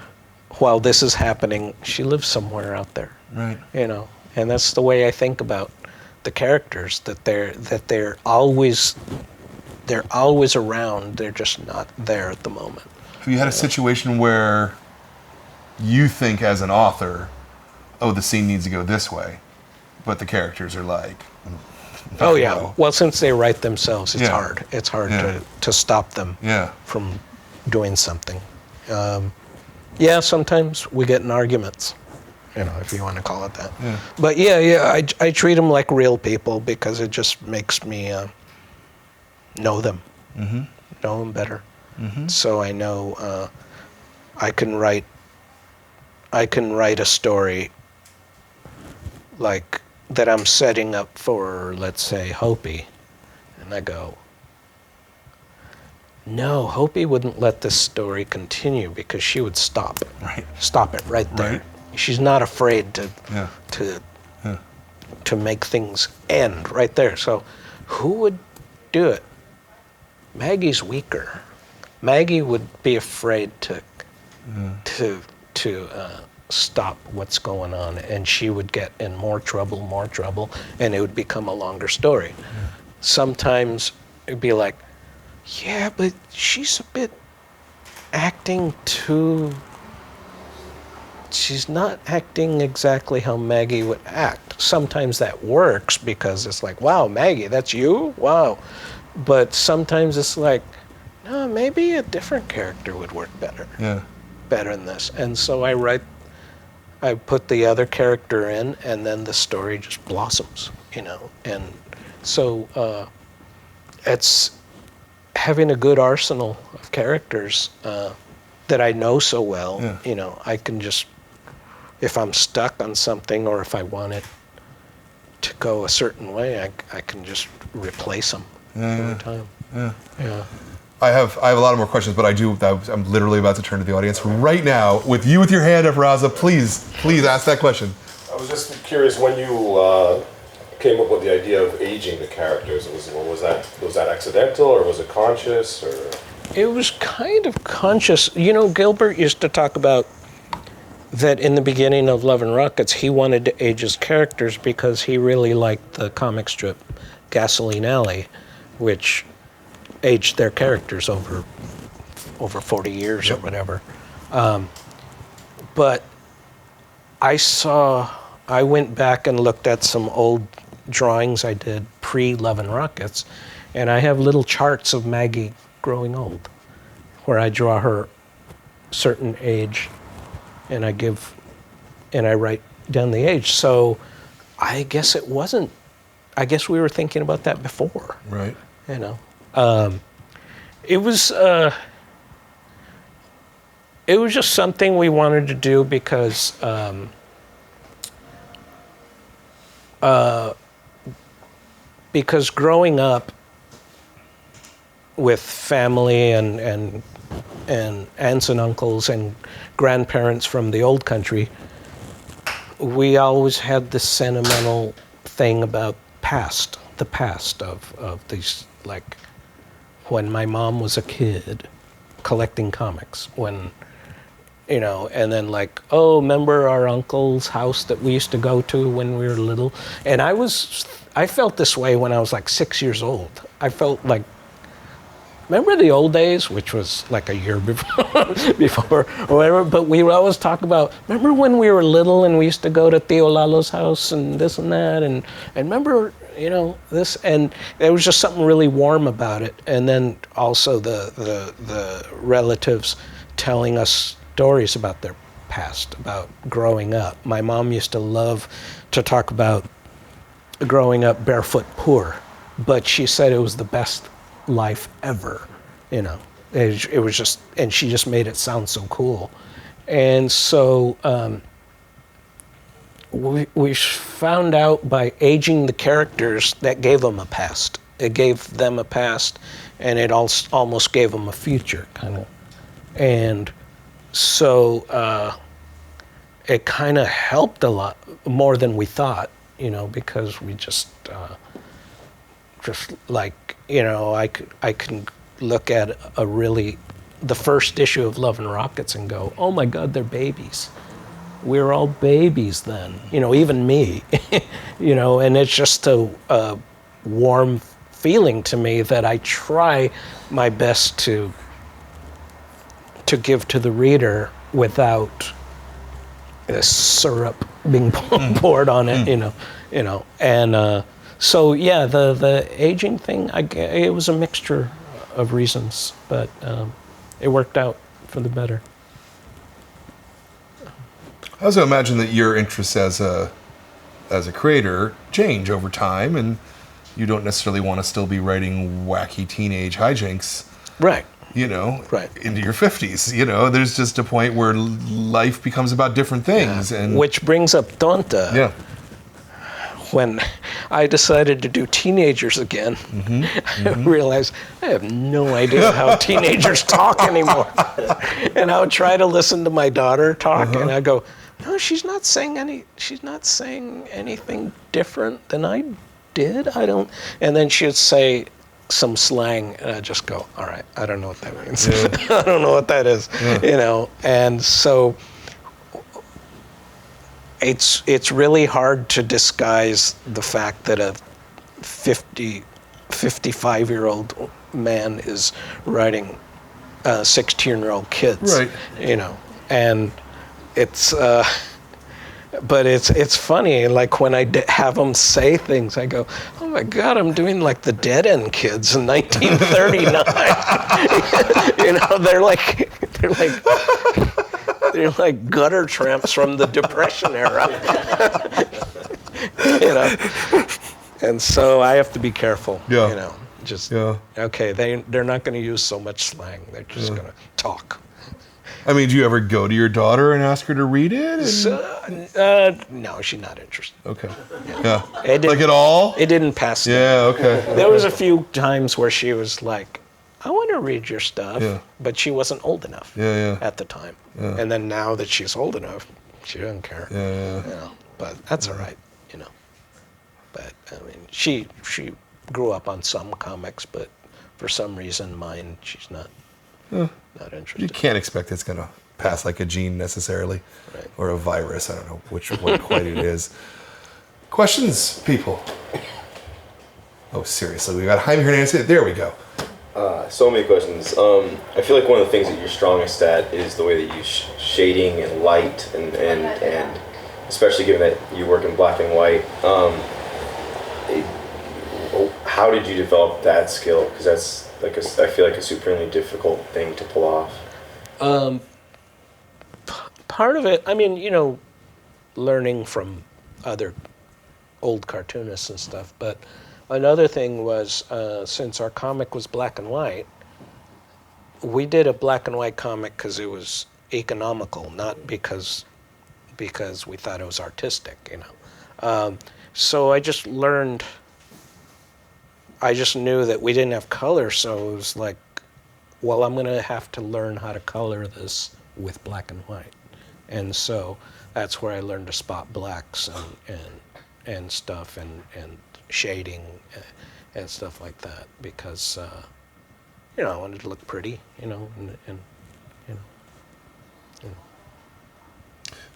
While this is happening, she lives somewhere out there. Right. You know, and that's the way I think about the characters, that they're always around, they're just not there at the moment. Have you had a situation where you think as an author, oh, the scene needs to go this way, but the characters are like, oh yeah. no. Well, since they write themselves, it's Yeah. hard. It's hard Yeah. to stop them Yeah. from doing something. Yeah, sometimes we get in arguments, you know, if you want to call it that. Yeah. But yeah, I treat them like real people because it just makes me know them, know them better. So I know I can write a story like that I'm setting up for, let's say, Hopi, and I go, no, Hopi wouldn't let this story continue because she would stop it. Right. Stop it right there. Right. She's not afraid Yeah. to make things end right there. So who would do it? Maggie's weaker. Maggie would be afraid to stop what's going on, and she would get in more trouble, and it would become a longer story. Sometimes it'd be like, yeah, but she's a bit acting too... She's not acting exactly how Maggie would act. Sometimes that works because it's like, wow, Maggie, that's you? Wow. But sometimes it's like, no, maybe a different character would work better. Yeah. Better than this. And so I put the other character in, and then the story just blossoms, you know. And so it's having a good arsenal of characters that I know so well. Yeah. You know, I can just, if I'm stuck on something or if I want it to go a certain way, I can just replace them every time. Yeah. Yeah. I have a lot of more questions, but I'm literally about to turn to the audience right now. With your hand up, Raza, please ask that question. I was just curious when you came up with the idea of aging the characters. Was that accidental or was it conscious or? It was kind of conscious. You know, Gilbert used to talk about that in the beginning of Love and Rockets, he wanted to age his characters because he really liked the comic strip Gasoline Alley, which aged their characters over 40 years or whatever. But I went back and looked at some old drawings I did pre-Love and Rockets, and I have little charts of Maggie growing old, where I draw her certain age, and I write down the age. So I guess we were thinking about that before. Right. You know. It was just something we wanted to do because growing up with family and aunts and uncles and grandparents from the old country, we always had this sentimental thing about the past of these, like when my mom was a kid collecting comics, when, you know, and then like, oh, remember our uncle's house that we used to go to when we were little? And I felt this way when I was like 6 years old. I felt like remember the old days, which was like a year before or whatever, but we would always talk about, remember when we were little and we used to go to Tio Lalo's house and this and that, and remember, this, and there was just something really warm about it. And then also the relatives telling us stories about their past, about growing up. My mom used to love to talk about growing up barefoot poor, but she said it was the best life ever, It was just, and she just made it sound so cool. And so we found out by aging the characters that gave them a past. It gave them a past, and it almost gave them a future, kind of. And so it kind of helped a lot more than we thought, because we just like, I can look at the first issue of Love and Rockets and go, oh my God, they're babies. We were all babies then, even me, and it's just a warm feeling to me that I try my best to give to the reader without the syrup being poured on it, and so yeah, the aging thing, it was a mixture of reasons, but it worked out for the better. I also imagine that your interests as a creator change over time, and you don't necessarily want to still be writing wacky teenage hijinks. Right. Right. Into your 50s. There's just a point where life becomes about different things. Yeah. And which brings up Tonta. Yeah. When I decided to do teenagers again, I realized I have no idea how teenagers talk anymore. And I would try to listen to my daughter talk, and I go, no, she's not saying anything different than I did. I don't. And then she'd say some slang, and I just go, all right, I don't know what that means. Yeah. I don't know what that is, And so it's really hard to disguise the fact that a 55-year-old man is writing 16-year-old kids, right? And it's. But it's funny, like when I have them say things, I go, oh my God, I'm doing like the Dead End Kids in 1939. They're like gutter tramps from the Depression era. And so I have to be careful. Yeah. Okay, they're not going to use so much slang. They're just going to talk. I mean, do you ever go to your daughter and ask her to read it? No, she's not interested. Okay. Yeah. Like at all? It didn't pass. Yeah, okay. There was a few times where she was like, I want to read your stuff, but she wasn't old enough at the time. Yeah. And then now that she's old enough, she doesn't care. Yeah. But that's all right, But, I mean, she grew up on some comics, but for some reason, mine, she's not. Not interested. You can't expect it's going to pass like a gene necessarily, right. Or a virus. I don't know what quite it is. Questions, people? Oh, seriously, we got Jaime Hernandez. There we go. So many questions. I feel like one of the things that you're strongest at is the way that you use shading and light, and especially given that you work in black and white. How did you develop that skill? Because that's I feel like a supremely difficult thing to pull off. Part of it, I mean, learning from other old cartoonists and stuff, but another thing was, since our comic was black and white, we did a black and white comic because it was economical, not because we thought it was artistic, So I just knew that we didn't have color, so it was like, well, I'm going to have to learn how to color this with black and white. And so that's where I learned to spot blacks and stuff and shading and stuff like that, because I wanted to look pretty,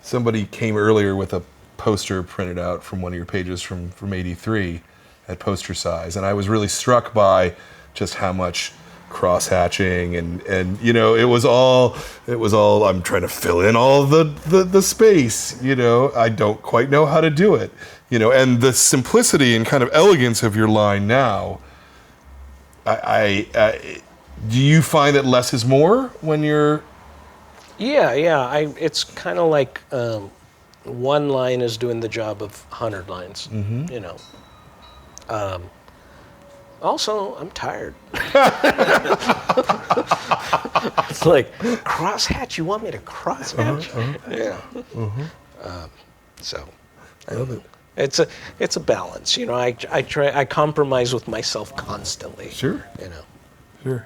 Somebody came earlier with a poster printed out from one of your pages from '83 at poster size, and I was really struck by just how much cross-hatching and you know, it was all I'm trying to fill in all the space, you know. I don't quite know how to do it, you know. And the simplicity and kind of elegance of your line now, I do you find that less is more when you're... Yeah. It's kind of like one line is doing the job of 100 lines, you know. Also, I'm tired. It's like, crosshatch? You want me to crosshatch? Yeah. So, I love it. it's a balance, you know. I compromise with myself constantly. Sure. You know. Sure.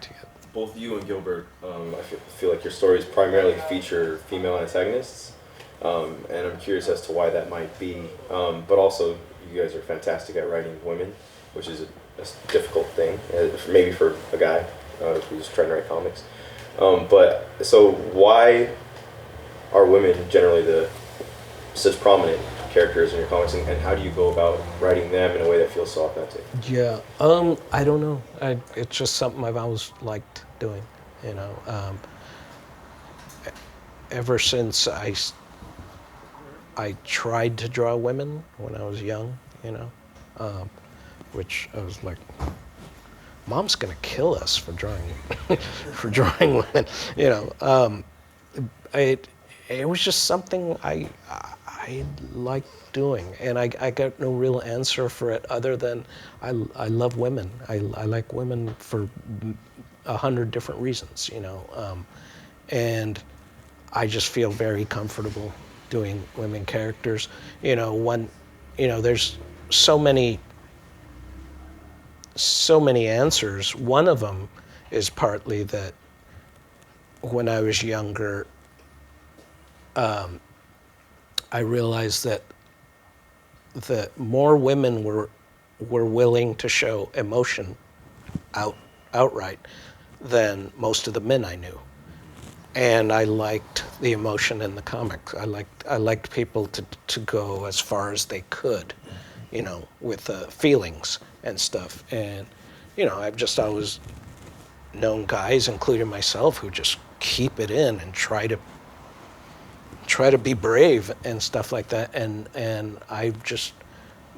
Both you and Gilbert, I feel like your stories primarily feature female antagonists, and I'm curious as to why that might be. But also, you guys are fantastic at writing women, which is a difficult thing, maybe for a guy who's trying to write comics. But so why are women generally such prominent characters in your comics, and how do you go about writing them in a way that feels so authentic? Yeah. I don't know. It's just something I've always liked doing. You know. Ever since I tried to draw women when I was young, you know. Which I was like, Mom's gonna kill us for drawing women, you know. It was just something I liked doing, and I got no real answer for it other than I love women. I like women for 100 different reasons, you know, and I just feel very comfortable doing women characters. You know, there's so many answers. One of them is partly that when I was younger, I realized that more women were willing to show emotion outright than most of the men I knew. And I liked the emotion in the comics. I liked people to go as far as they could, you know, with feelings and stuff. And, you know, I've just always known guys, including myself, who just keep it in and try to be brave and stuff like that. And I've just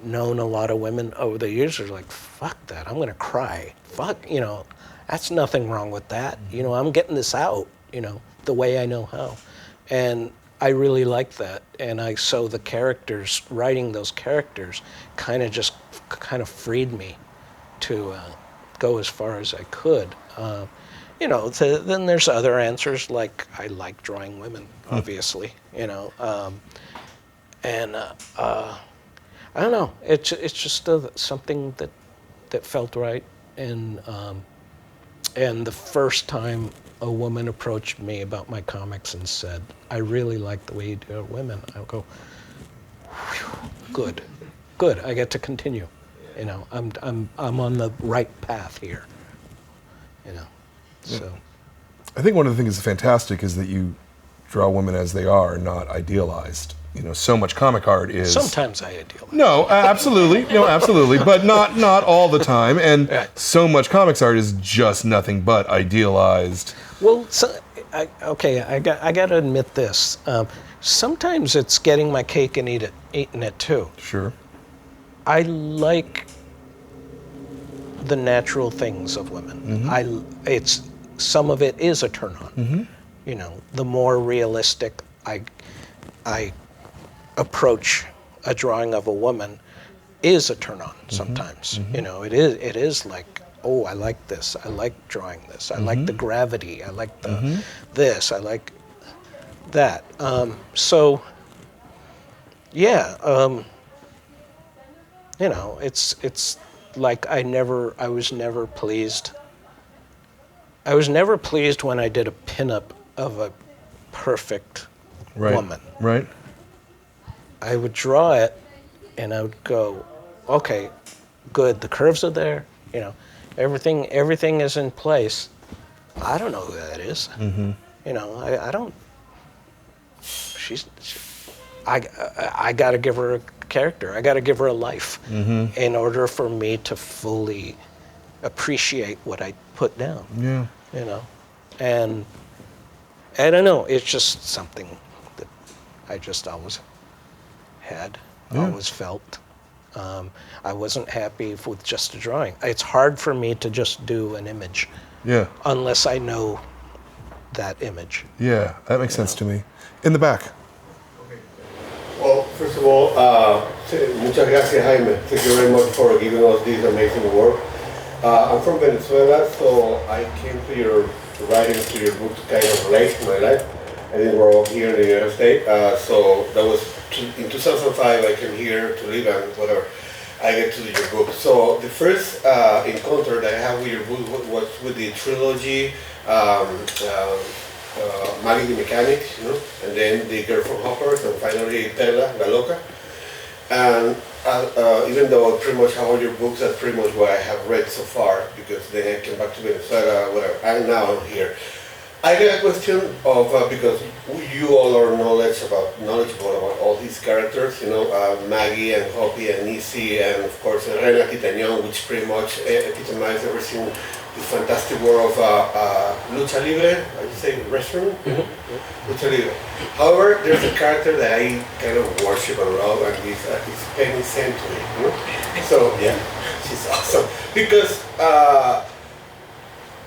known a lot of women over the years who are like, fuck that, I'm gonna cry. Fuck, you know, that's nothing wrong with that. You know, I'm getting this out, you know, the way I know how. And I really liked that. And so the characters, writing those characters kind of freed me to go as far as I could. You know, then there's other answers, like I like drawing women, obviously, you know. I don't know, it's just something that felt right. And the first time a woman approached me about my comics and said, I really like the way you do women, I would go, good, I get to continue. You know, I'm on the right path here. You know, so. I think one of the things that's fantastic is that you draw women as they are, not idealized. You know, so much comic art is... Sometimes I idealize. No, absolutely. No, absolutely. But not all the time. And Right. So much comics art is just nothing but idealized. Well, I got to admit this. Sometimes it's getting my cake and eating it too. Sure. I like the natural things of women. Mm-hmm. Some of it is a turn on. Mm-hmm. You know, the more realistic I approach a drawing of a woman is a turn on sometimes. Mm-hmm. You know, it is like, oh, I like this. I like drawing this. I like the gravity. I like the this. I like that. So yeah, you know, it's like I was never pleased. I was never pleased when I did a pinup of a perfect woman. Right. I would draw it, and I would go, okay, good. The curves are there. You know, everything is in place. I don't know who that is. Mm-hmm. You know, I don't. I got to give her a character. I got to give her a life in order for me to fully appreciate what I put down. Yeah. You know, and I don't know. It's just something that I just always had, always felt. I wasn't happy with just a drawing. It's hard for me to just do an image Yeah. unless I know that image. Yeah, that makes sense to me. In the back. Well, first of all, muchas gracias, Jaime. Thank you very much for giving us this amazing work. I'm from Venezuela, so I came to your writing, to your book kind of late in my life. I didn't grow up here in the United States, so that was in 2005 I came here to live and whatever. I get to your book. So the first encounter that I had with your book was with the trilogy, Maggie the Mechanic, you know, and then The Girl from Hoppers, and finally Perla, La Loca. And even though I pretty much have all your books, that's pretty much what I have read so far, because then I came back to Venezuela, whatever, and now I'm here. I get a question of, because you all are knowledgeable about all these characters, you know, Maggie and Hoppy and Nisi, and of course Rena Quitañón, which pretty much epitomizes everything, this fantastic world of lucha libre, I would say wrestling, lucha libre. However, there's a character that I kind of worship and love, and it's Penny Century. You know? So yeah, she's awesome because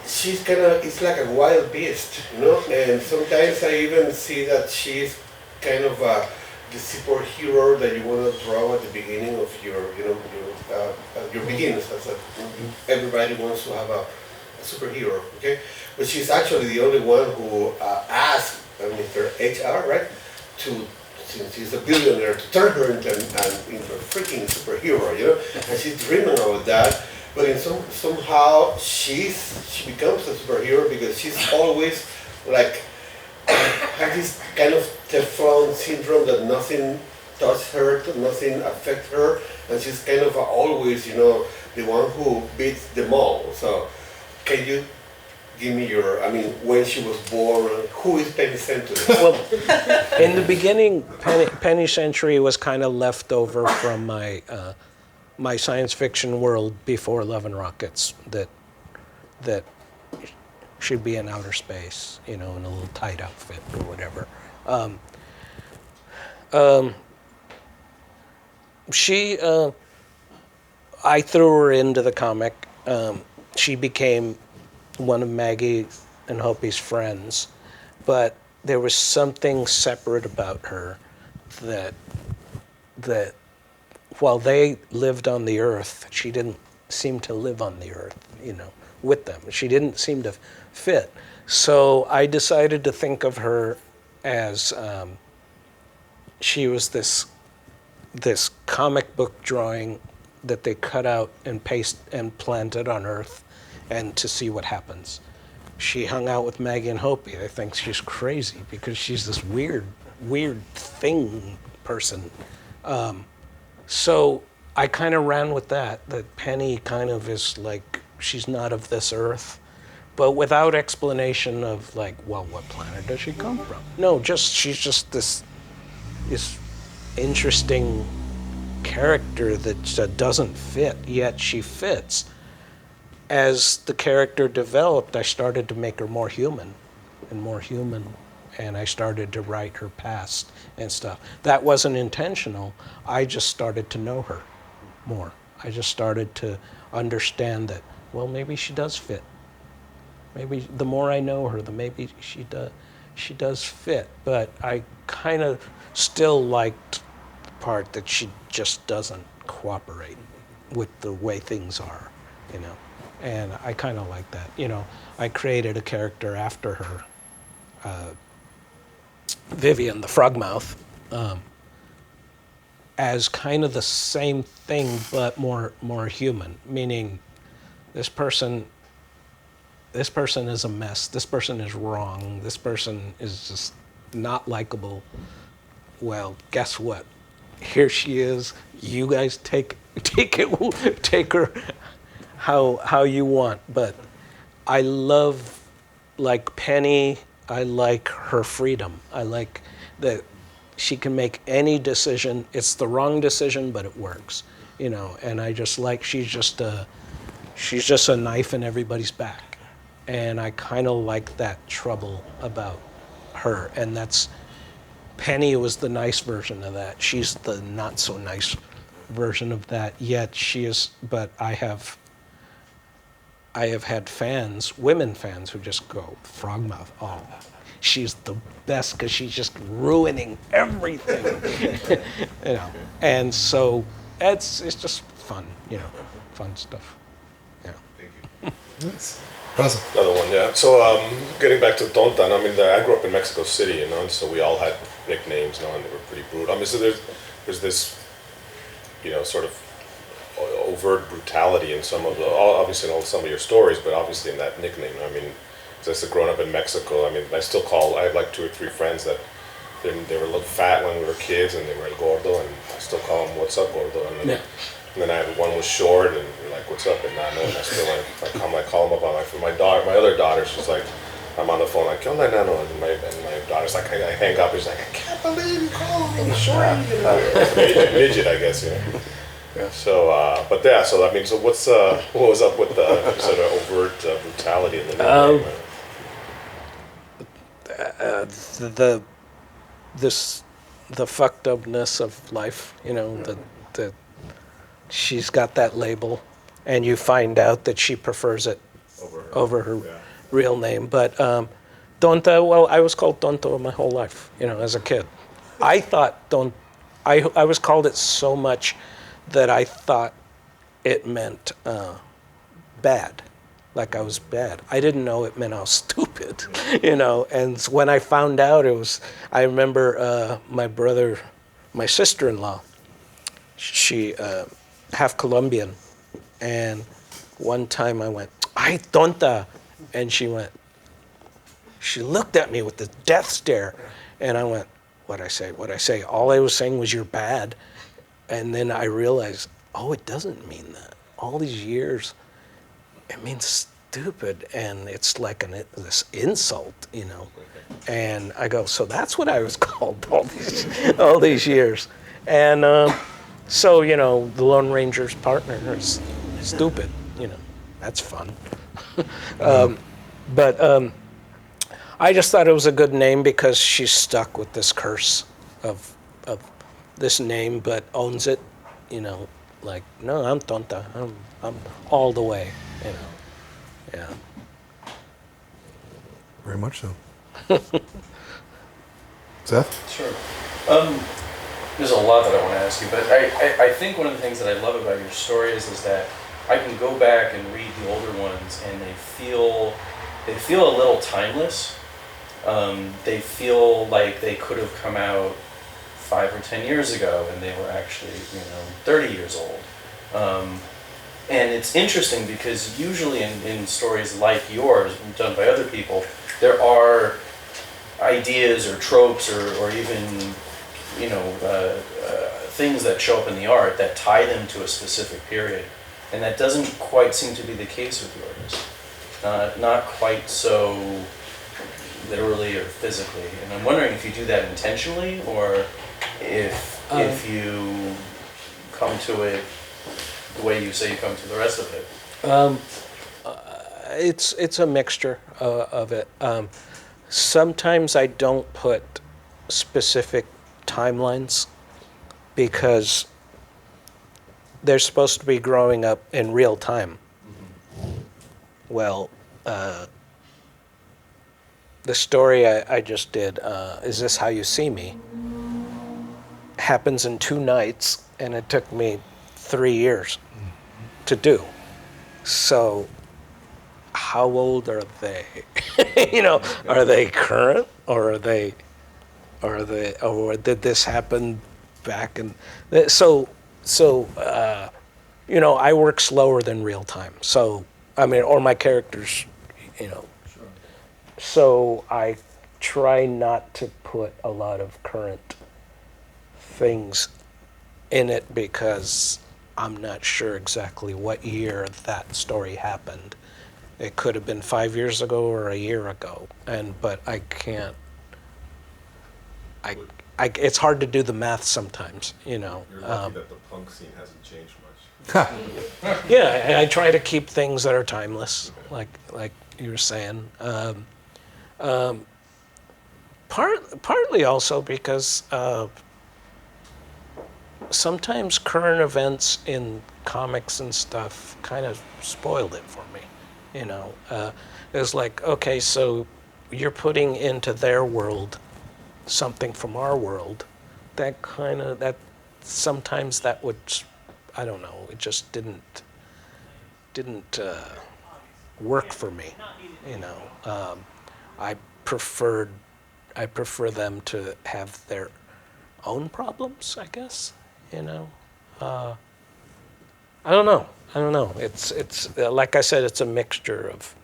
she's it's like a wild beast, you know. And sometimes I even see that she's kind of the superhero that you want to draw at the beginning of your, you know, your beginnings. Everybody wants to have a superhero, okay? But she's actually the only one who asked Mr. HR, right, since he's a billionaire, to turn her into a freaking superhero, you know? And she's dreaming about that. But somehow she becomes a superhero because she's always like has this kind of Teflon syndrome that nothing touches her, nothing affects her, and she's kind of always, you know, the one who beats them all. So can you give me when she was born, who is Penny Century? Well, in the beginning, Penny Century was kind of left over from my science fiction world before Love and Rockets that should be in outer space, you know, in a little tight outfit or whatever. I threw her into the comic. She became one of Maggie and Hopi's friends, but there was something separate about her that while they lived on the Earth, she didn't seem to live on the Earth, you know, with them. She didn't seem to fit. So I decided to think of her as she was this comic book drawing that they cut out and planted on Earth, and to see what happens. She hung out with Maggie and Hopi. I think she's crazy because she's this weird thing person. So I kind of ran with that Penny kind of is like, she's not of this Earth, but without explanation of like, well, what planet does she come from? No, she's just this interesting character that doesn't fit, yet she fits. As the character developed, I started to make her more human, and I started to write her past and stuff. That wasn't intentional. I just started to know her more. I just started to understand that, well, maybe she does fit. Maybe the more I know her, maybe she does fit. But I kind of still liked the part that she just doesn't cooperate with the way things are, you know. And I kind of like that. You know, I created a character after her, Vivian, the Frogmouth, as kind of the same thing, but more human, meaning this person is a mess, this person is wrong, this person is just not likable. Well, guess what? Here she is. You guys take her how you want. But I love, like Penny, I like her freedom. I like that she can make any decision. It's the wrong decision, but it works, you know. And I just like she's she's just a knife in everybody's back. And I kind of like that trouble about her. And that's, Penny was the nice version of that. She's the not so nice version of that. Yet she is, but I have had fans, women fans, who just go, Frogmouth, oh, she's the best because she's just ruining everything. You know, and so it's just fun, you know, fun stuff. Yeah. Thank you. Nice. Awesome. Another one, yeah. So getting back to Tonta, I mean, I grew up in Mexico City, you know, and so we all had nicknames, you know, and they were pretty brutal. I mean, so there's this, you know, sort of overt brutality in some of the, obviously in some of your stories, but obviously in that nickname. I mean, just growing up in Mexico, I mean, I have like 2 or 3 friends that they were a little fat when we were kids, and they were gordo, and I still call them, what's up, gordo? And then I had one was short, and you're like, what's up, and nano, and I still like call them up on my other daughter, she's like, I'm on the phone like, "Onda nano," and my daughter's like, I hang up, he's like, I can't believe you call me short, midget, I guess, you know. Yeah. So, but yeah, so I mean, so what was up with the sort of overt brutality in the nickname? The fucked upness of life, you know, the she's got that label, and you find out that she prefers it over her real name. But Tonta, well, I was called Tonto my whole life, you know, as a kid. I thought I was called it so much that I thought it meant bad, like I was bad. I didn't know it meant I was stupid, you know. And when I found out, I remember my sister-in-law, she half Colombian, and one time I went, "Ay, tonta," and she looked at me with the death stare, and I went, "What'd I say? What'd I say?" All I was saying was, "You're bad." And then I realized, oh, it doesn't mean that. All these years, it means stupid, and it's like this insult, you know. And I go, so that's what I was called all these years. And so, you know, the Lone Ranger's partner is stupid, you know. That's fun. But I just thought it was a good name because she's stuck with this curse of this name, but owns it, you know, like, no, I'm Tonta, I'm all the way, you know, yeah. Very much so. Seth? Sure. There's a lot that I want to ask you, but I think one of the things that I love about your stories is that I can go back and read the older ones, and they feel a little timeless. They feel like they could have come out 5 or 10 years ago, and they were actually, you know, 30 years old. And it's interesting because usually in stories like yours, done by other people, there are ideas or tropes or even, you know, things that show up in the art that tie them to a specific period. And that doesn't quite seem to be the case with yours. Not quite so literally or physically. And I'm wondering if you do that intentionally, or if you come to it the way you say you come to the rest of it. It's a mixture of it. Sometimes I don't put specific timelines because they're supposed to be growing up in real time. Well, the story I just did, Is This How You See Me, happens in 2 nights, and it took me 3 years to do. So how old are they? You know, are they current, or or did this happen back in? So you know, I work slower than real time. So I mean, or my characters, you know. Sure. So I try not to put a lot of current things in it because I'm not sure exactly what year that story happened. It could have been 5 years ago or a year ago, but I can't. it's hard to do the math sometimes, you know. You're lucky that the punk scene hasn't changed much. Yeah, I try to keep things that are timeless, like you were saying. Partly also because sometimes current events in comics and stuff kind of spoiled it for me, you know. It's like, okay, so you're putting into their world something from our world. That sometimes that would, I don't know, it just didn't work for me, you know. I prefer them to have their own problems, I guess, you know. I don't know. It's like I said, it's a mixture of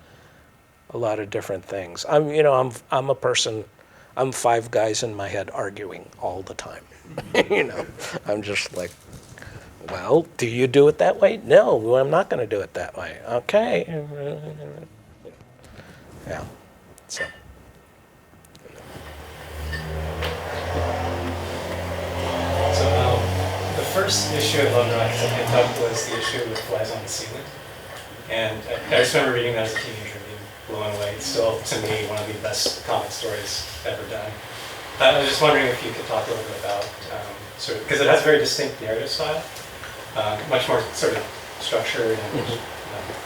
a lot of different things. I'm a person. I'm five guys in my head arguing all the time. You know, I'm just like, well, do you do it that way? No, well, I'm not going to do it that way. Okay. Yeah. So. So the first issue of Love Rock I picked up was the issue with Flies on the Ceiling. And I just remember reading that as a teenager and being blown away. It's still, to me, one of the best comic stories ever done. I was just wondering if you could talk a little bit about, because it has a very distinct narrative style, much more sort of structured and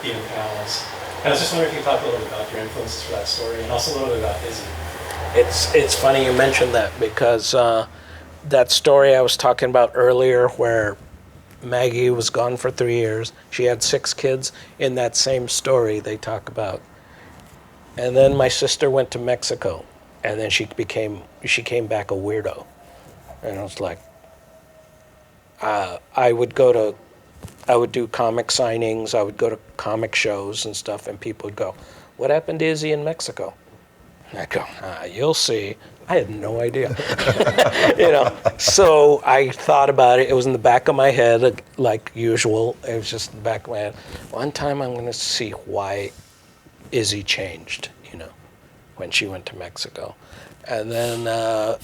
even panels. And I was just wondering if you could talk a little bit about your influences for that story and also a little bit about Izzy. It's funny you mentioned that because that story I was talking about earlier where Maggie was gone for 3 years, she had 6 kids, in that same story they talk about. And then my sister went to Mexico, and then she came back a weirdo. And I was like, I would do comic signings, I would go to comic shows and stuff, and people would go, what happened to Izzy in Mexico? And I go, you'll see. I had no idea. You know, so I thought about it. It was in the back of my head, like usual. It was just in the back of my head. One time I'm going to see why Izzy changed, you know, when she went to Mexico. And then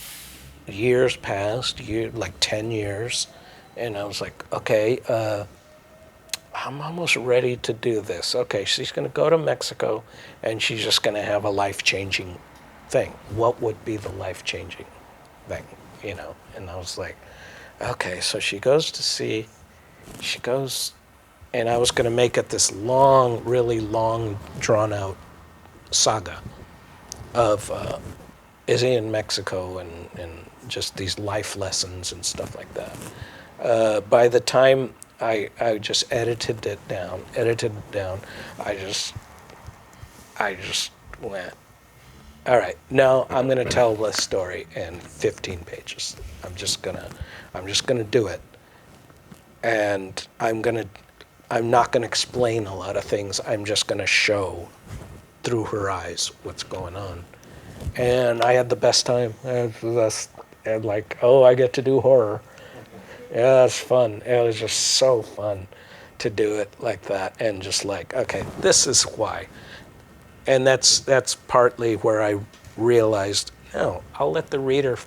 years passed, like 10 years, and I was like, okay, I'm almost ready to do this. Okay, she's going to go to Mexico, and she's just going to have a life-changing thing. What would be the life-changing thing, you know? And I was like, okay, so she goes, and I was going to make it this long, really long, drawn-out saga of Izzy in Mexico and just these life lessons and stuff like that. By the time I just edited it down, I just went, all right, now I'm going to tell this story in 15 pages. I'm just gonna do it. And I'm not going to explain a lot of things. I'm just going to show through her eyes what's going on. And I had the best time. And like, oh, I get to do horror. Yeah, that's fun. It was just so fun to do it like that. And just like, okay, this is why. And that's partly where I realized, no, I'll let the reader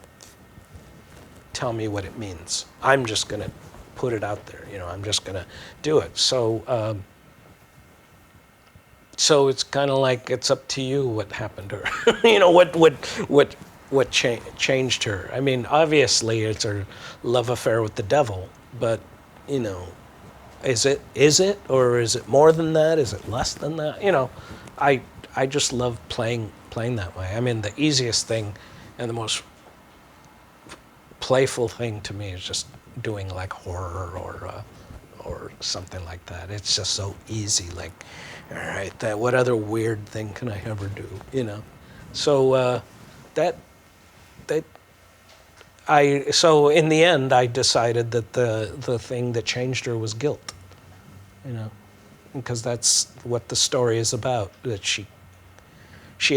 tell me what it means. I'm just going to put it out there. You know, I'm just going to do it. So it's kind of like it's up to you what happened to her. You know, what changed her. I mean, obviously it's her love affair with the devil, but you know, is it or is it more than that? Is it less than that? You know, I just love playing that way. I mean, the easiest thing and the most playful thing to me is just doing like horror or something like that. It's just so easy. Like, all right, what other weird thing can I ever do? You know, so so in the end, I decided that the thing that changed her was guilt. You know, because that's what the story is about. That she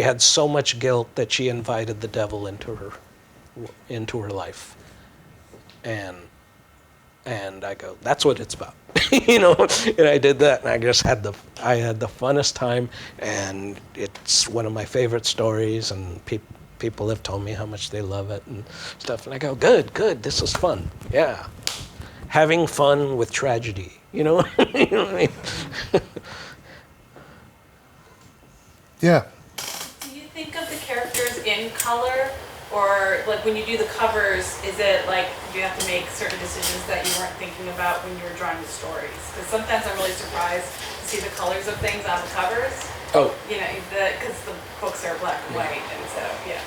had so much guilt that she invited the devil into her life, and I go, that's what it's about. You know, and I did that, and I just had the funnest time, and it's one of my favorite stories, and people have told me how much they love it and stuff, and I go, good, this is fun. Yeah. Having fun with tragedy, you know? You know what I mean? Yeah. Do you think of the characters in color? Or like when you do the covers, is it like you have to make certain decisions that you weren't thinking about when you were drawing the stories? Because sometimes I'm really surprised to see the colors of things on the covers. Oh. You know, because the books are black and white, and so, yeah.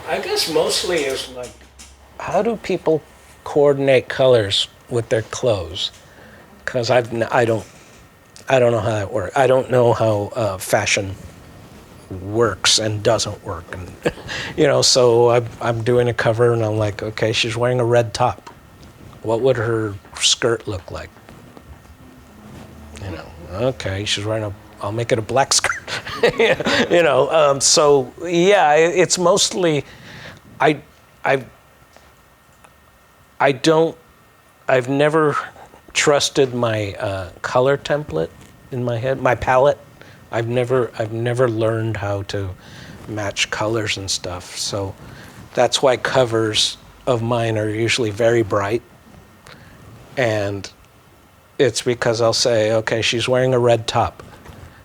I guess mostly is like, how do people coordinate colors with their clothes? Because I don't know how that works. I don't know how fashion works and doesn't work, and you know. So I'm doing a cover, and I'm like, okay, she's wearing a red top. What would her skirt look like? You know, okay, she's wearing a. I'll make it a black skirt. You know. So yeah, it's mostly. I've never trusted my color template in my head, my palette. I've never learned how to match colors and stuff. So that's why covers of mine are usually very bright. And it's because I'll say, okay, she's wearing a red top.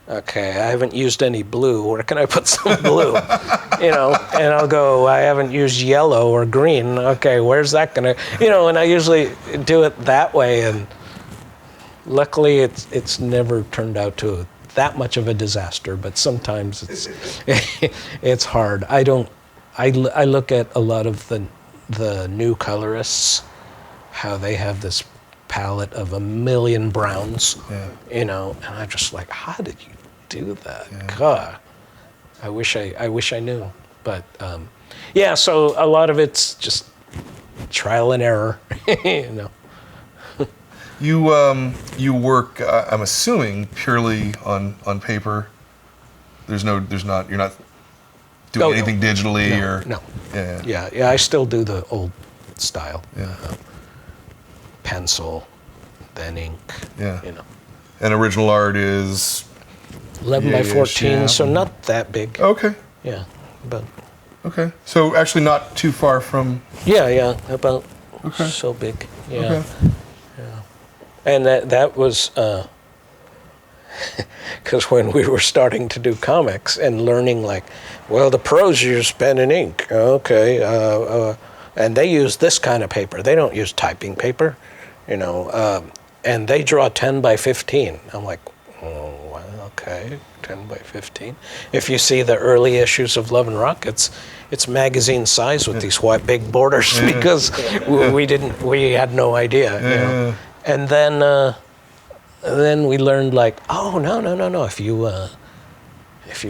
Okay, I haven't used any blue. Where can I put some blue? You know, and I'll go, I haven't used yellow or green. Okay, where's that gonna, you know, and I usually do it that way. And luckily it's never turned out to that much of a disaster, but sometimes it's hard. I look at a lot of the new colorists, how they have this palette of a million browns, you know, and I'm just like, how did you do that? Yeah. God, I wish I knew, but yeah. So a lot of it's just trial and error, you know. You work, I'm assuming, purely on paper. You're not doing anything digitally or no. Yeah. I still do the old style. Yeah. Pencil, then ink. Yeah. You know. And original art is 11 by 14, so not that big. Okay. Yeah, but. Okay. So actually not too far from. Yeah, about so big. Yeah. Okay. And that was because when we were starting to do comics and learning, like, well, the pros use pen and ink, okay, and they use this kind of paper. They don't use typing paper, you know, and they draw 10 by 15. I'm like, oh, well, okay, 10 by 15. If you see the early issues of Love and Rock, it's magazine size with these white big borders because we had no idea, you know. And then we learned, like, oh, no. If you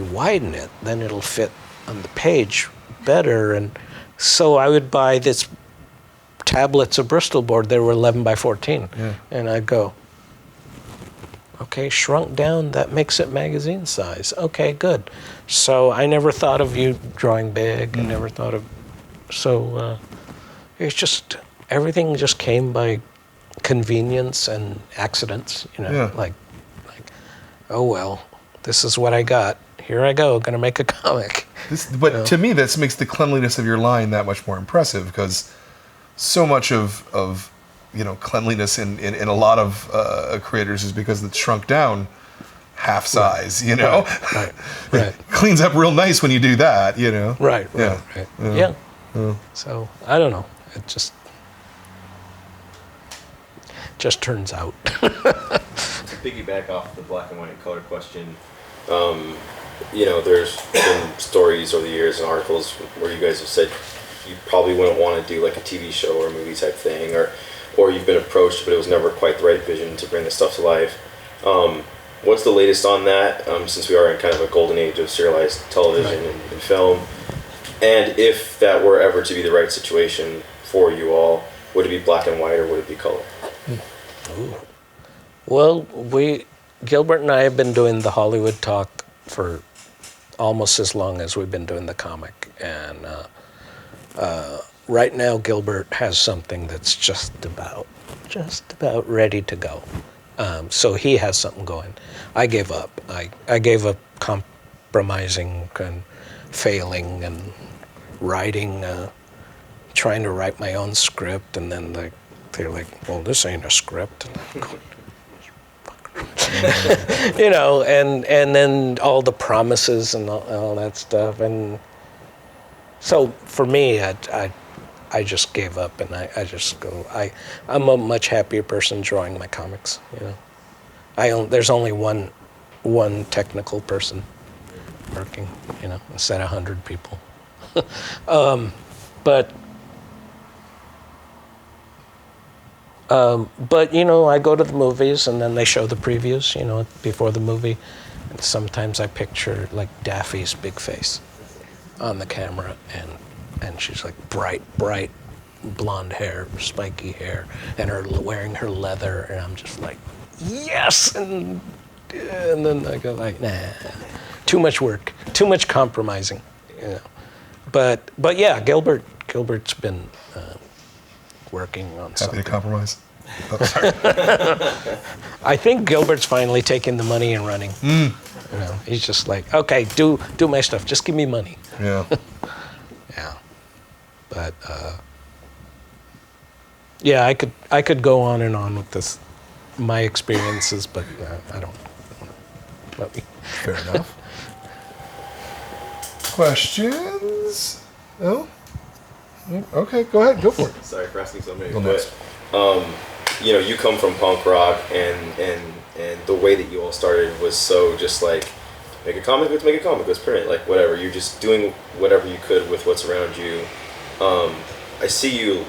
widen it, then it'll fit on the page better. And so I would buy this tablets of Bristol board. They were 11 by 14. Yeah. And I'd go, okay, shrunk down, that makes it magazine size. Okay, good. So I never thought of you drawing big. I never thought of, so it's just, everything just came by convenience and accidents, you know, like, oh, well, this is what I got. Here I go, gonna make a comic. But to me, this makes the cleanliness of your line that much more impressive, because so much of you know, cleanliness in a lot of creators is because it's shrunk down half size, you know? Right. Cleans up real nice when you do that, you know? Right. Yeah. So, I don't know. It just turns out. To piggyback off the black and white and color question, you know, there's been stories over the years and articles where you guys have said you probably wouldn't want to do like a TV show or a movie type thing, or you've been approached but it was never quite the right vision to bring this stuff to life. What's the latest on that, since we are in kind of a golden age of serialized television and film? And if that were ever to be the right situation for you all, would it be black and white or would it be color? Ooh. Well, Gilbert and I have been doing the Hollywood talk for almost as long as we've been doing the comic. And right now, Gilbert has something that's just about ready to go. So he has something going. I gave up. I gave up compromising and failing and trying to write my own script, and then they're like, well, this ain't a script. You know, and then all the promises and all that stuff. And so for me, I just gave up, and I just go, I'm a much happier person drawing my comics, you know. There's only one technical person working, you know, instead of 100 people. But you know, I go to the movies, and then they show the previews, you know, before the movie, and sometimes I picture like Daffy's big face on the camera, and she's like bright blonde hair, spiky hair, and her wearing her leather, and I'm just like, yes, and then I go like, nah, too much work, too much compromising, you know. But yeah, Gilbert's been working on something. Happy to compromise. Oh, sorry. I think Gilbert's finally taking the money and running. You know, he's just like, okay, do my stuff, just give me money. Yeah. Yeah, but yeah, I could go on and on with this, my experiences, but I don't. Let me. Fair enough. Questions? No? Okay, go ahead, go for it. Sorry for asking so many, No, but you know, you come from punk rock, and the way that you all started was so just like, make a comic, let's make a comic, let's print it, like whatever. You're just doing whatever you could with what's around you. I see you,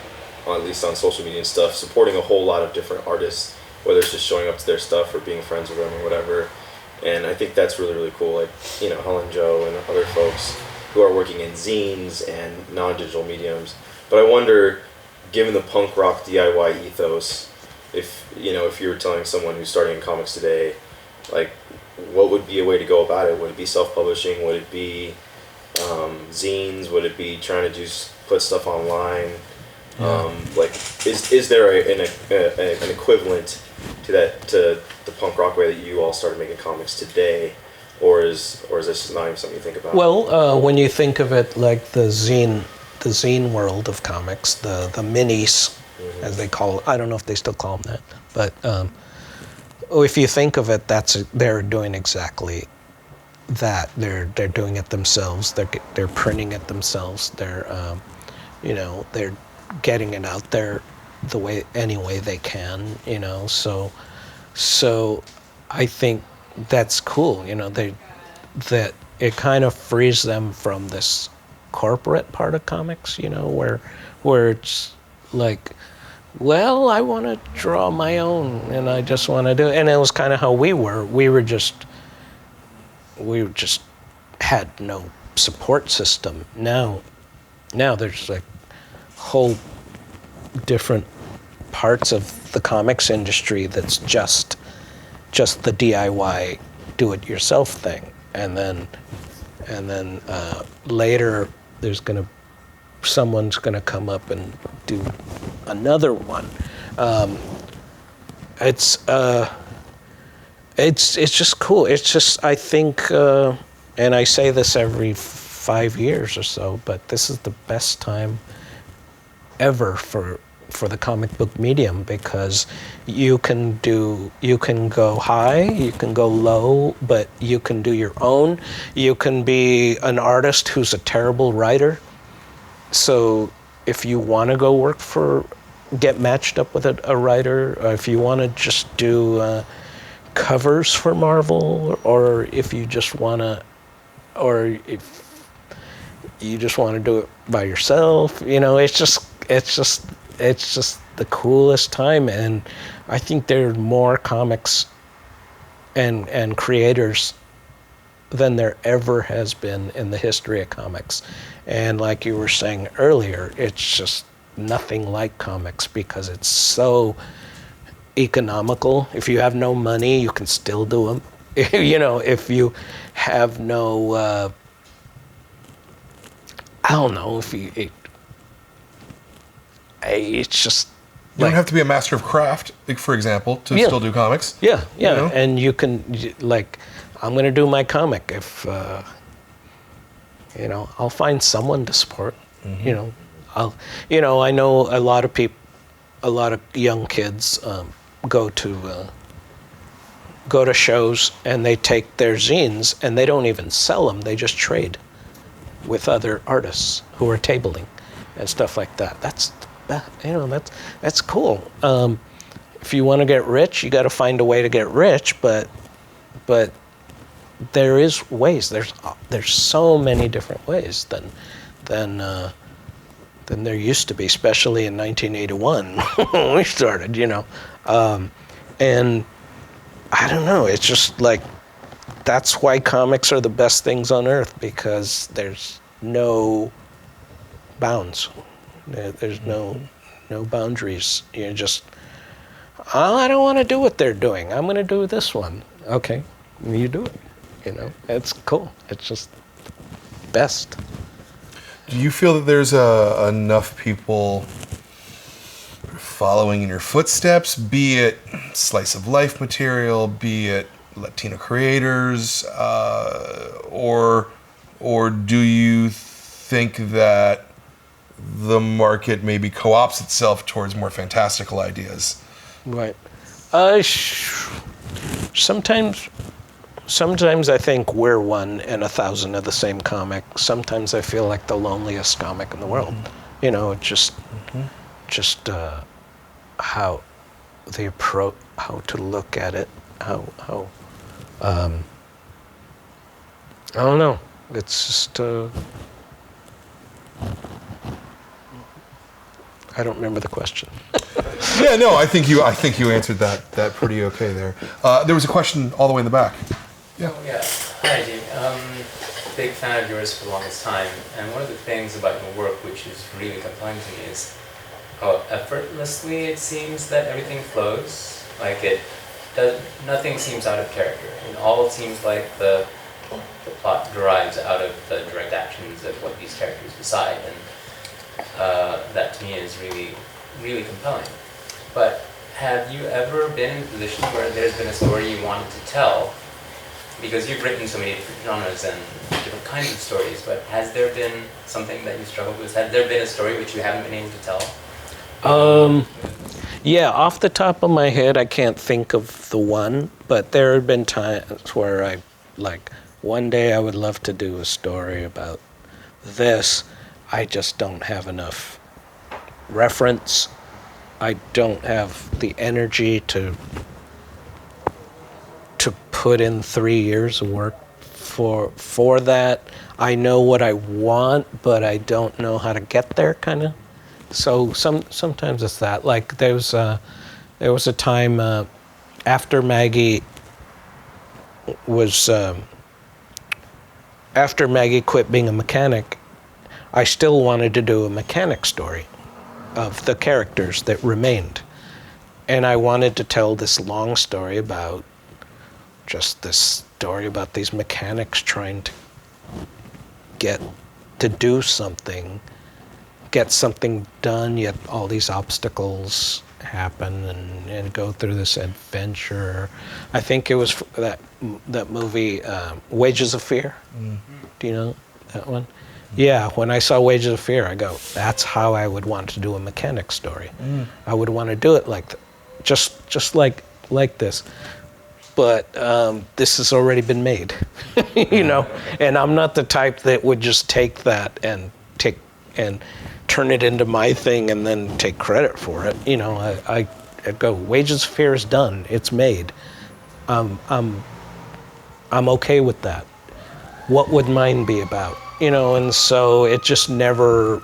at least on social media and stuff, supporting a whole lot of different artists, whether it's just showing up to their stuff or being friends with them or whatever. And I think that's really, really cool. Like, you know, Helen Joe and other folks who are working in zines and non-digital mediums. But I wonder, given the punk rock DIY ethos, if you were telling someone who's starting in comics today, like, what would be a way to go about it? Would it be self-publishing? Would it be zines? Would it be trying to put stuff online? Like, is there an equivalent to the punk rock way that you all started making comics today, or is this not even something you think about? Well, when you think of it like the zine world of comics, the minis, as they call it, I don't know if they still call them that, but if you think of it, they're doing exactly that. They're doing it themselves. They're printing it themselves. They're they're getting it out there any way they can. You know, so I think that's cool. You know, that it kind of frees them from this corporate part of comics. You know, where it's like, well, I want to draw my own, and I just want to do it. And it was kind of how we were. We just had no support system. Now there's like whole different parts of the comics industry that's just the DIY, do-it-yourself thing, and then later someone's gonna come up and do another one. It's just cool. It's just, I think, and I say this every 5 years or so, but this is the best time ever for the comic book medium, because you can go high, you can go low, but you can do your own. You can be an artist who's a terrible writer. So if you want to get matched up with a writer, or if you want to just do covers for Marvel, or if you just want to do it by yourself, you know, it's just the coolest time. And I think there are more comics and creators than there ever has been in the history of comics. And like you were saying earlier, it's just nothing like comics because it's so economical. If you have no money, you can still do them. You know, if you have no, I don't know, it's just. You don't have to be a master of craft, for example, to still do comics. Yeah, yeah, You know? and you can, like, I'm going to do my comic. If, I'll find someone to support. You know, I know a lot of people, a lot of young kids go to shows and they take their zines and they don't even sell them. They just trade with other artists who are tabling and stuff like that. That's cool. If you want to get rich, you got to find a way to get rich, but there is ways. There's so many different ways than there used to be, especially in 1981 when we started, and I don't know, it's just like, that's why comics are the best things on earth, because there's no bounds. There's no boundaries. You're just, oh, I don't want to do what they're doing. I'm going to do this one. Okay, you do it. It's cool. It's just best. Do you feel that there's enough people following in your footsteps, be it slice of life material, be it Latino creators, or do you think that the market maybe co-opts itself towards more fantastical ideas? Right. Sometimes I think we're one and 1,000 of the same comic. Sometimes I feel like the loneliest comic in the world. Just how the approach, how to look at it, how I don't know. It's just I don't remember the question. Yeah, no, I think you answered that pretty okay there. There was a question all the way in the back. Yeah. Oh, yeah. Hi, Jim. Big fan of yours for the longest time, and one of the things about your work which is really compelling to me is how effortlessly it seems that everything flows. Like nothing seems out of character, and all seems like the plot derives out of the direct actions of what these characters decide, and that to me is really, really compelling. But have you ever been in a position where there's been a story you wanted to tell? Because you've written so many different genres and different kinds of stories, but has there been something that you struggled with? Has there been a story which you haven't been able to tell? Yeah, off the top of my head, I can't think of the one, but there have been times where one day I would love to do a story about this. I just don't have enough reference. I don't have the energy to put in 3 years of work for that. I know what I want, but I don't know how to get there, kind of. So sometimes it's that. Like there was a time after Maggie quit being a mechanic, I still wanted to do a mechanic story of the characters that remained. And I wanted to tell this long story about these mechanics trying to do something, get something done, yet all these obstacles happen and go through this adventure. I think it was that movie, Wages of Fear. Mm-hmm. Do you know that one? Yeah, when I saw Wages of Fear, I go, that's how I would want to do a mechanic story. Mm. I would want to do it like just like this. But this has already been made, and I'm not the type that would just take that and turn it into my thing and then take credit for it. I go, Wages of Fear is done. It's made. I'm okay with that. What would mine be about? And so it just never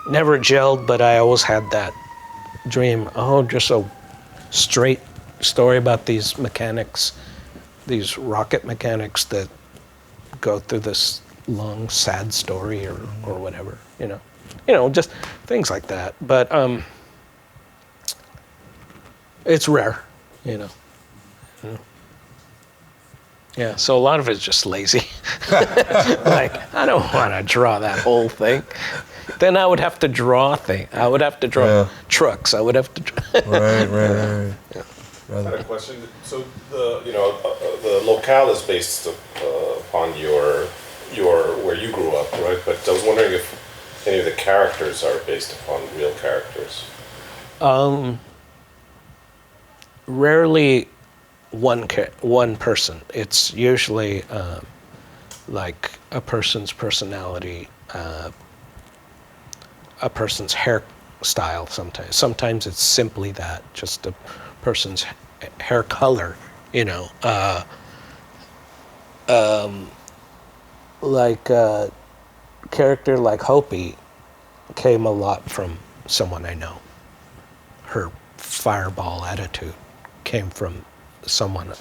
gelled, but I always had that dream. Oh, just a straight story about these mechanics, these rocket mechanics that go through this long, sad story or whatever, just things like that. But it's rare, Yeah, so a lot of it's just lazy. Like, I don't want to draw that whole thing. Then I would have to draw I would have to draw trucks. I would have to draw. Right. Yeah. I had a question. So the locale is based upon your where you grew up, right? But I was wondering if any of the characters are based upon real characters? Rarely one person. It's usually like a person's personality, a person's hairstyle. Sometimes it's simply that, just a person's hair color. Like a character like Hopi came a lot from someone I know. Her fireball attitude came from someone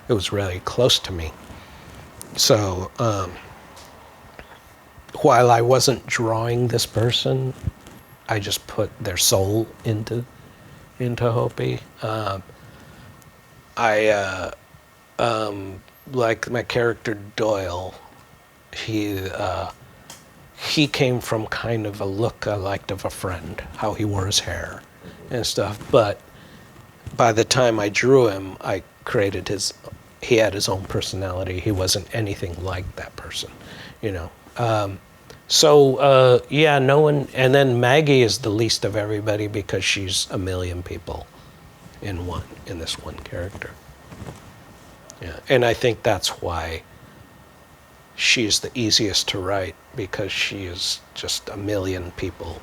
who was really close to me. So while I wasn't drawing this person, I just put their soul into Hopi. Like my character Doyle, he came from kind of a look I liked of a friend, how he wore his hair and stuff. But by the time I drew him, I created he had his own personality. He wasn't anything like that person, no one. And then Maggie is the least of everybody because she's a million people in this one character. Yeah, and I think that's why she's the easiest to write, because she is just a million people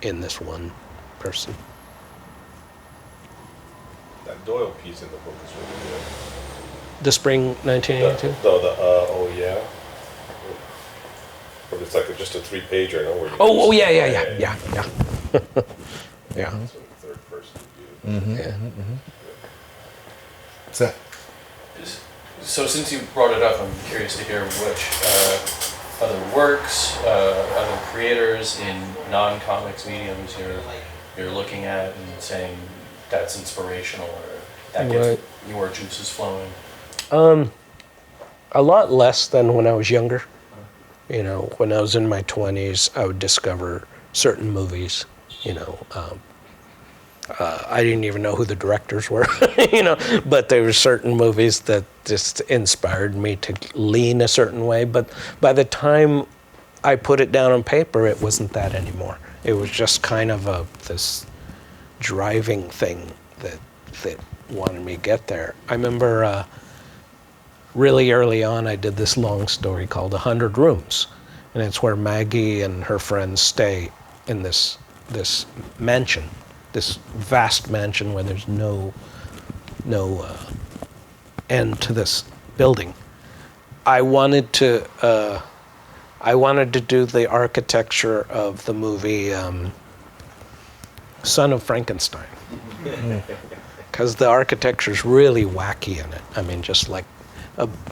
in this one person. That Doyle piece in the book is really good. The spring 1982? Oh yeah. But it's like just a 3-pager, no? Where you Yeah. Yeah. That's what the third person would do. What's that? So since you brought it up, I'm curious to hear which other works, other creators in non-comics mediums you're looking at and saying that's inspirational, or that gets your juices flowing. A lot less than when I was younger. When I was in my 20s, I would discover certain movies. I didn't even know who the directors were, but there were certain movies that just inspired me to lean a certain way. But by the time I put it down on paper, it wasn't that anymore. It was just kind of this driving thing that wanted me to get there. I remember really early on, I did this long story called 100 Rooms, and it's where Maggie and her friends stay in this mansion. This vast mansion where there's no end to this building. I wanted to do the architecture of the movie Son of Frankenstein, because the architecture's really wacky in it. I mean, just like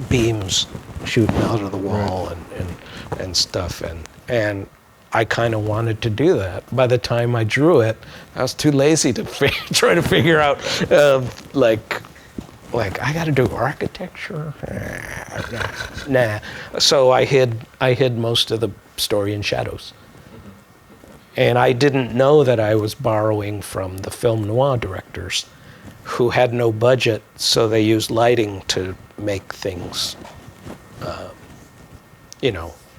beams shooting out of the wall and stuff, and I kind of wanted to do that. By the time I drew it, I was too lazy to try to figure out, like I got to do architecture. Nah. So I hid most of the story in shadows, and I didn't know that I was borrowing from the film noir directors, who had no budget, so they used lighting to make things,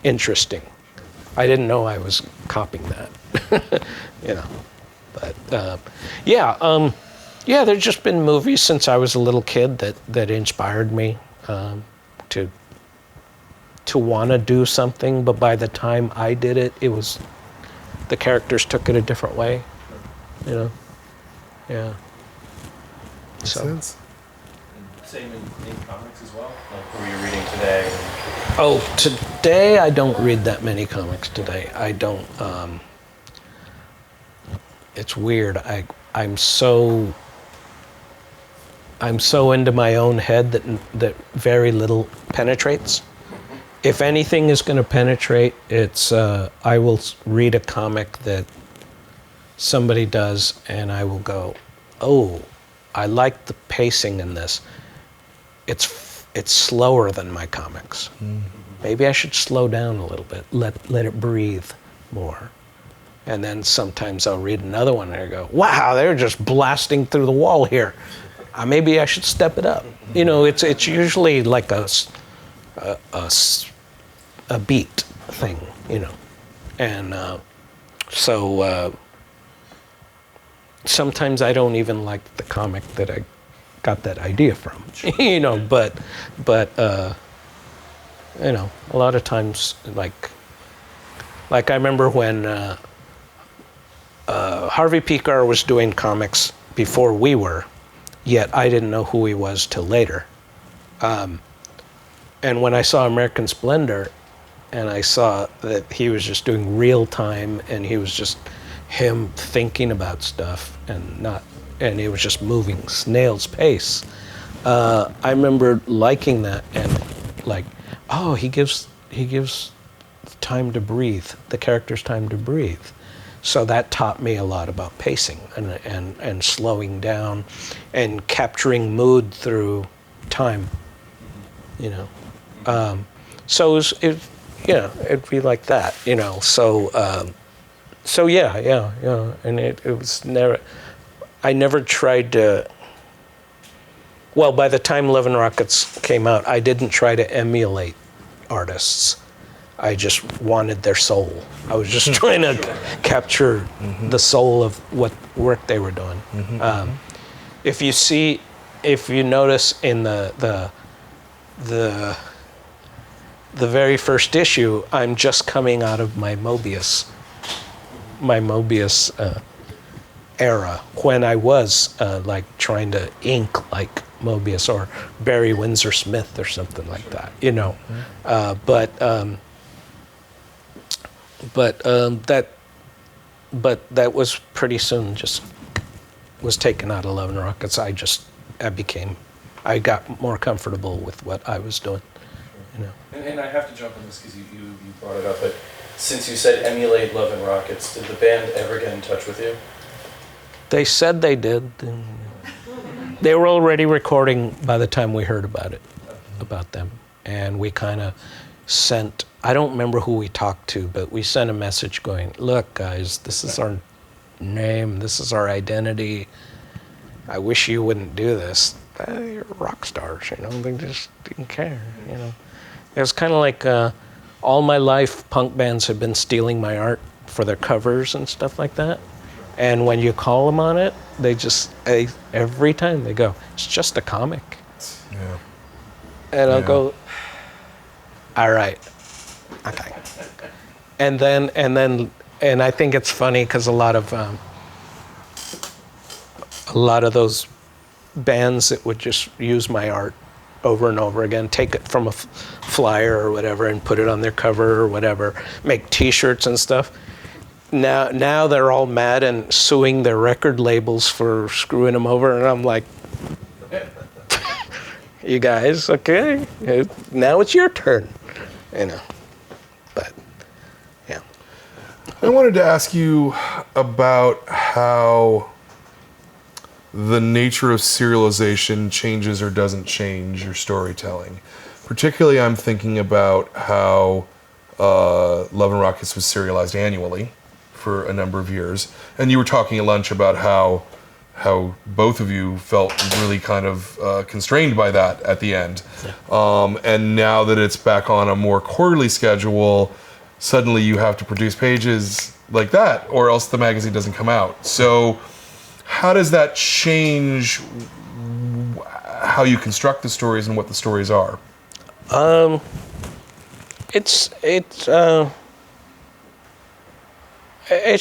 interesting. I didn't know I was copying that, But there's just been movies since I was a little kid that inspired me to want to do something. But by the time I did it, the characters took it a different way, Yeah. Makes sense. Same in comics as well? Like, who are you reading today? Oh, today I don't read that many comics today. I don't. It's weird. I'm so into my own head that very little penetrates. If anything is going to penetrate, it's I will read a comic that somebody does, and I will go, oh, I like the pacing in this. It's slower than my comics. Maybe I should slow down a little bit, let it breathe more. And then sometimes I'll read another one and I go, wow, they're just blasting through the wall here. Maybe I should step it up. It's usually like a beat thing, And so sometimes I don't even like the comic that I got that idea from, you know, but you know, a lot of times, like I remember when Harvey Pekar was doing comics before we were, yet I didn't know who he was till later. And when I saw American Splendor, and I saw that he was just doing real time, and he was just him thinking about stuff, and it was just moving snail's pace. I remember liking that, and like, oh, he gives time to breathe, the characters time to breathe. So that taught me a lot about pacing and slowing down and capturing mood through time, you know. So it'd be like that, you know. So yeah. And it was never, I never tried to, well, by the time Love and Rockets came out, I didn't try to emulate artists. I just wanted their soul. I was just trying to capture the soul of what work they were doing. If you notice in the very first issue, I'm just coming out of my Mobius era, when I was like trying to ink like Mobius or Barry Windsor Smith or something like that, you know. But that was pretty soon just was taken out of Love and Rockets. I got more comfortable with what I was doing, you know. And I have to jump on this because you brought it up, but since you said emulate Love and Rockets, did the band ever get in touch with you? They said they did. They were already recording by the time we heard about them. And we kind of sent, I don't remember who we talked to, but we sent a message going, look, guys, this is our name, this is our identity. I wish you wouldn't do this. You're rock stars, you know, they just didn't care, you know. It was kind of like all my life, punk bands have been stealing my art for their covers and stuff like that. And when you call them on it, every time they go, it's just a comic. Yeah. And I'll go, all right, okay. And I think it's funny because a lot of those bands that would just use my art over and over again, take it from a flyer or whatever and put it on their cover or whatever, make T-shirts and stuff. Now they're all mad and suing their record labels for screwing them over, and I'm like, you guys, okay, now it's your turn, you know. But yeah, I wanted to ask you about how the nature of serialization changes or doesn't change your storytelling. Particularly, I'm thinking about how Love and Rockets was serialized annually for a number of years, and you were talking at lunch about how both of you felt really kind of constrained by that at the end. Yeah. And now that it's back on a more quarterly schedule, suddenly you have to produce pages like that, or else the magazine doesn't come out. So how does that change how you construct the stories and what the stories are? It's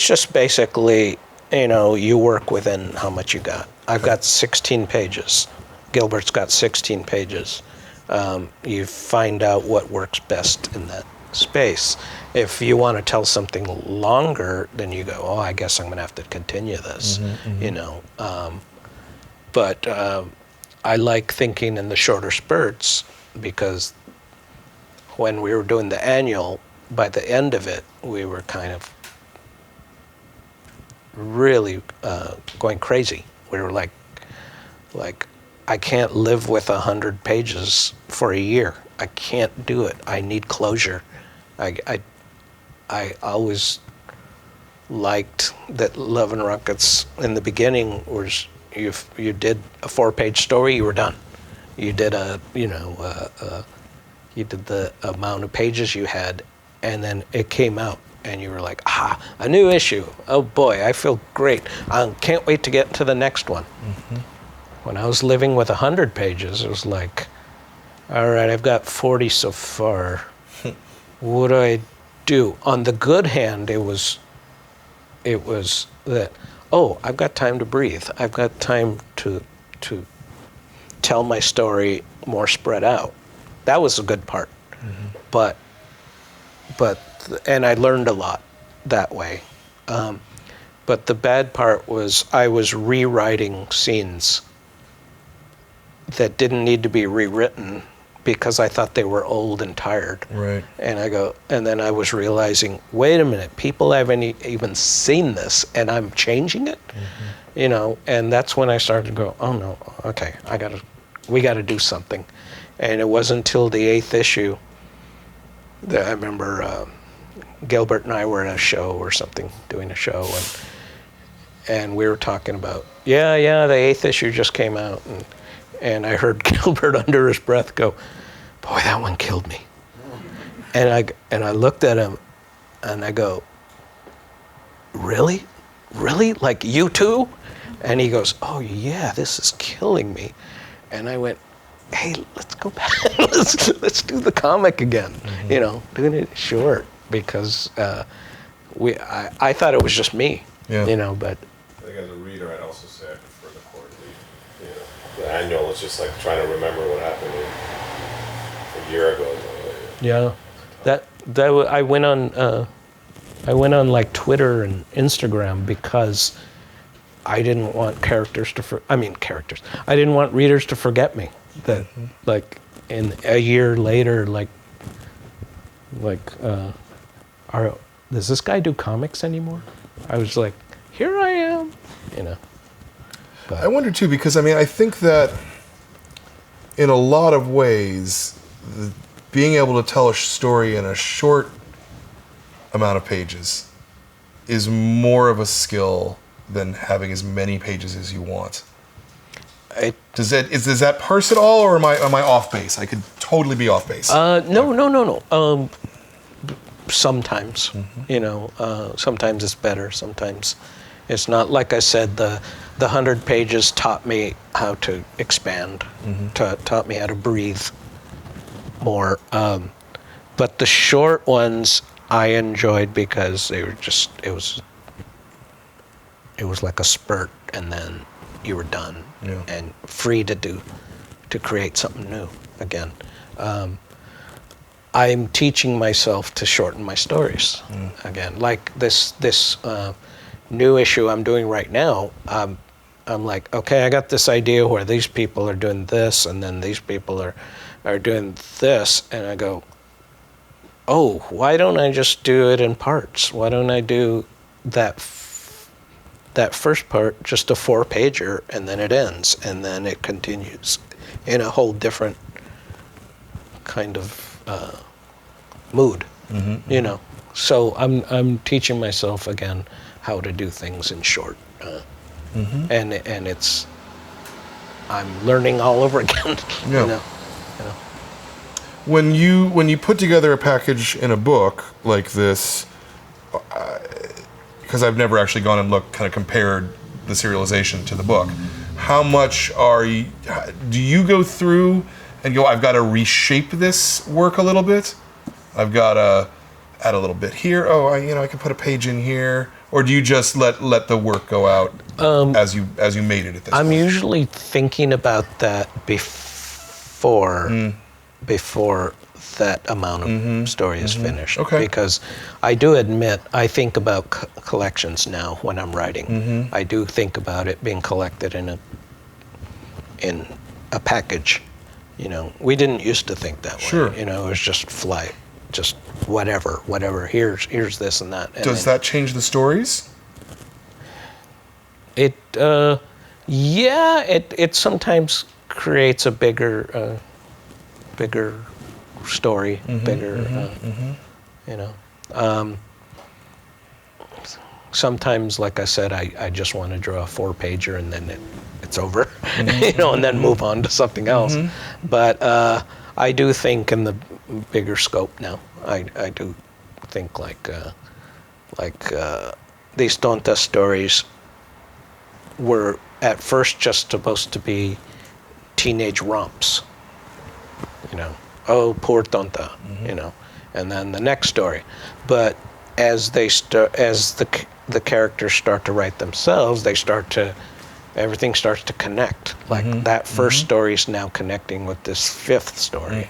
just basically, you know, you work within how much you got. I've got 16 pages. Gilbert's got 16 pages. You find out what works best in that space. If you want to tell something longer, then you go, oh, I guess I'm going to have to continue this, you know. But I like thinking in the shorter spurts, because when we were doing the annual, by the end of it, we were kind of really going crazy. We were like, I can't live with 100 pages for a year. I can't do it. I need closure. I always liked that Love and Rockets in the beginning was you did a 4-page story, you were done. You did you did the amount of pages you had, and then it came out and you were like, a new issue. Oh boy, I feel great. I can't wait to get to the next one. When I was living with 100 pages, it was like, all right, I've got 40 so far. What do I do? On the good hand, it was that, oh, I've got time to breathe. I've got time to tell my story more spread out. That was a good part. But and I learned a lot that way. But the bad part was I was rewriting scenes that didn't need to be rewritten because I thought they were old and tired. Right. And then I was realizing, wait a minute, people haven't even seen this and I'm changing it? You know, and that's when I started to go, oh no, okay, we gotta do something. And it wasn't until the 8th issue that I remember Gilbert and I were at a show or something, doing a show, and we were talking about, the 8th issue just came out, and I heard Gilbert under his breath go, boy, that one killed me. And I looked at him and I go, really? Really? Like you too? And he goes, oh yeah, this is killing me. And I went, hey, let's go back. let's do the comic again. You know, doing it short because I thought it was just me. Yeah. You know, but I think as a reader, I'd also say I prefer the quarterly. You know, the annual is just like trying to remember what happened a year ago. yeah, I went on like Twitter and Instagram because I didn't want I didn't want readers to forget me. That like in a year later, does this guy do comics anymore? I was like, here I am, you know. But I wonder too, because I mean, I think that in a lot of ways, being able to tell a story in a short amount of pages is more of a skill than having as many pages as you want. Does that parse at all, or am I off base? I could totally be off base. No. Sometimes, you know, sometimes it's better. Sometimes it's not. Like I said, the 100 pages taught me how to expand, taught me how to breathe more. But the short ones I enjoyed because they were just, it was like a spurt, and then you were done and free to create something new again. I'm teaching myself to shorten my stories again. Like this new issue I'm doing right now, I'm like, okay, I got this idea where these people are doing this, and then these people are doing this, and I go, oh, why don't I just do it in parts? Why don't I do that first part, just a 4-pager, and then it ends, and then it continues in a whole different kind of mood, you know. So I'm teaching myself again how to do things in short, and it's, I'm learning all over again. Yeah. You know. When you put together a package in a book like this, because I've never actually gone and compared the serialization to the book, how much do you go through and go, I've got to reshape this work a little bit? I've got to add a little bit here. Oh, I can put a page in here. Or do you just let the work go out as you made it at this point? I'm usually thinking about that before that amount of story is finished. Okay. Because I do admit, I think about collections now when I'm writing. I do think about it being collected in a package. You know, we didn't used to think that way. Sure. You know, it was just just whatever. Here's this and that. And does that change the stories? It sometimes creates a bigger story, you know. Sometimes, like I said, I just want to draw a 4-pager and then it's over, you know, and then move on to something else. But I do think in the bigger scope now. I do think like Like these Tonta stories were at first just supposed to be teenage romps. You know, oh, poor Tonta, you know, and then the next story. But as the characters start to write themselves, everything starts to connect. Like that first story is now connecting with this fifth story,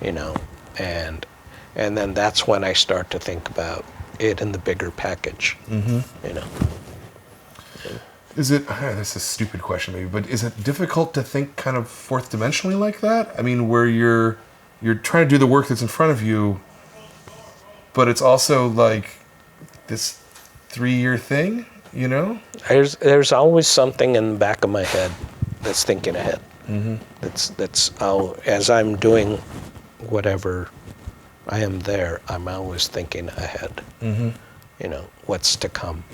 you know, and then that's when I start to think about it in the bigger package, you know. Is it, this is a stupid question maybe, but is it difficult to think kind of fourth dimensionally like that? I mean, where you're trying to do the work that's in front of you, but it's also like this 3-year thing, you know? There's always something in the back of my head that's thinking ahead. That's as I'm doing whatever I am there, I'm always thinking ahead. You know, what's to come.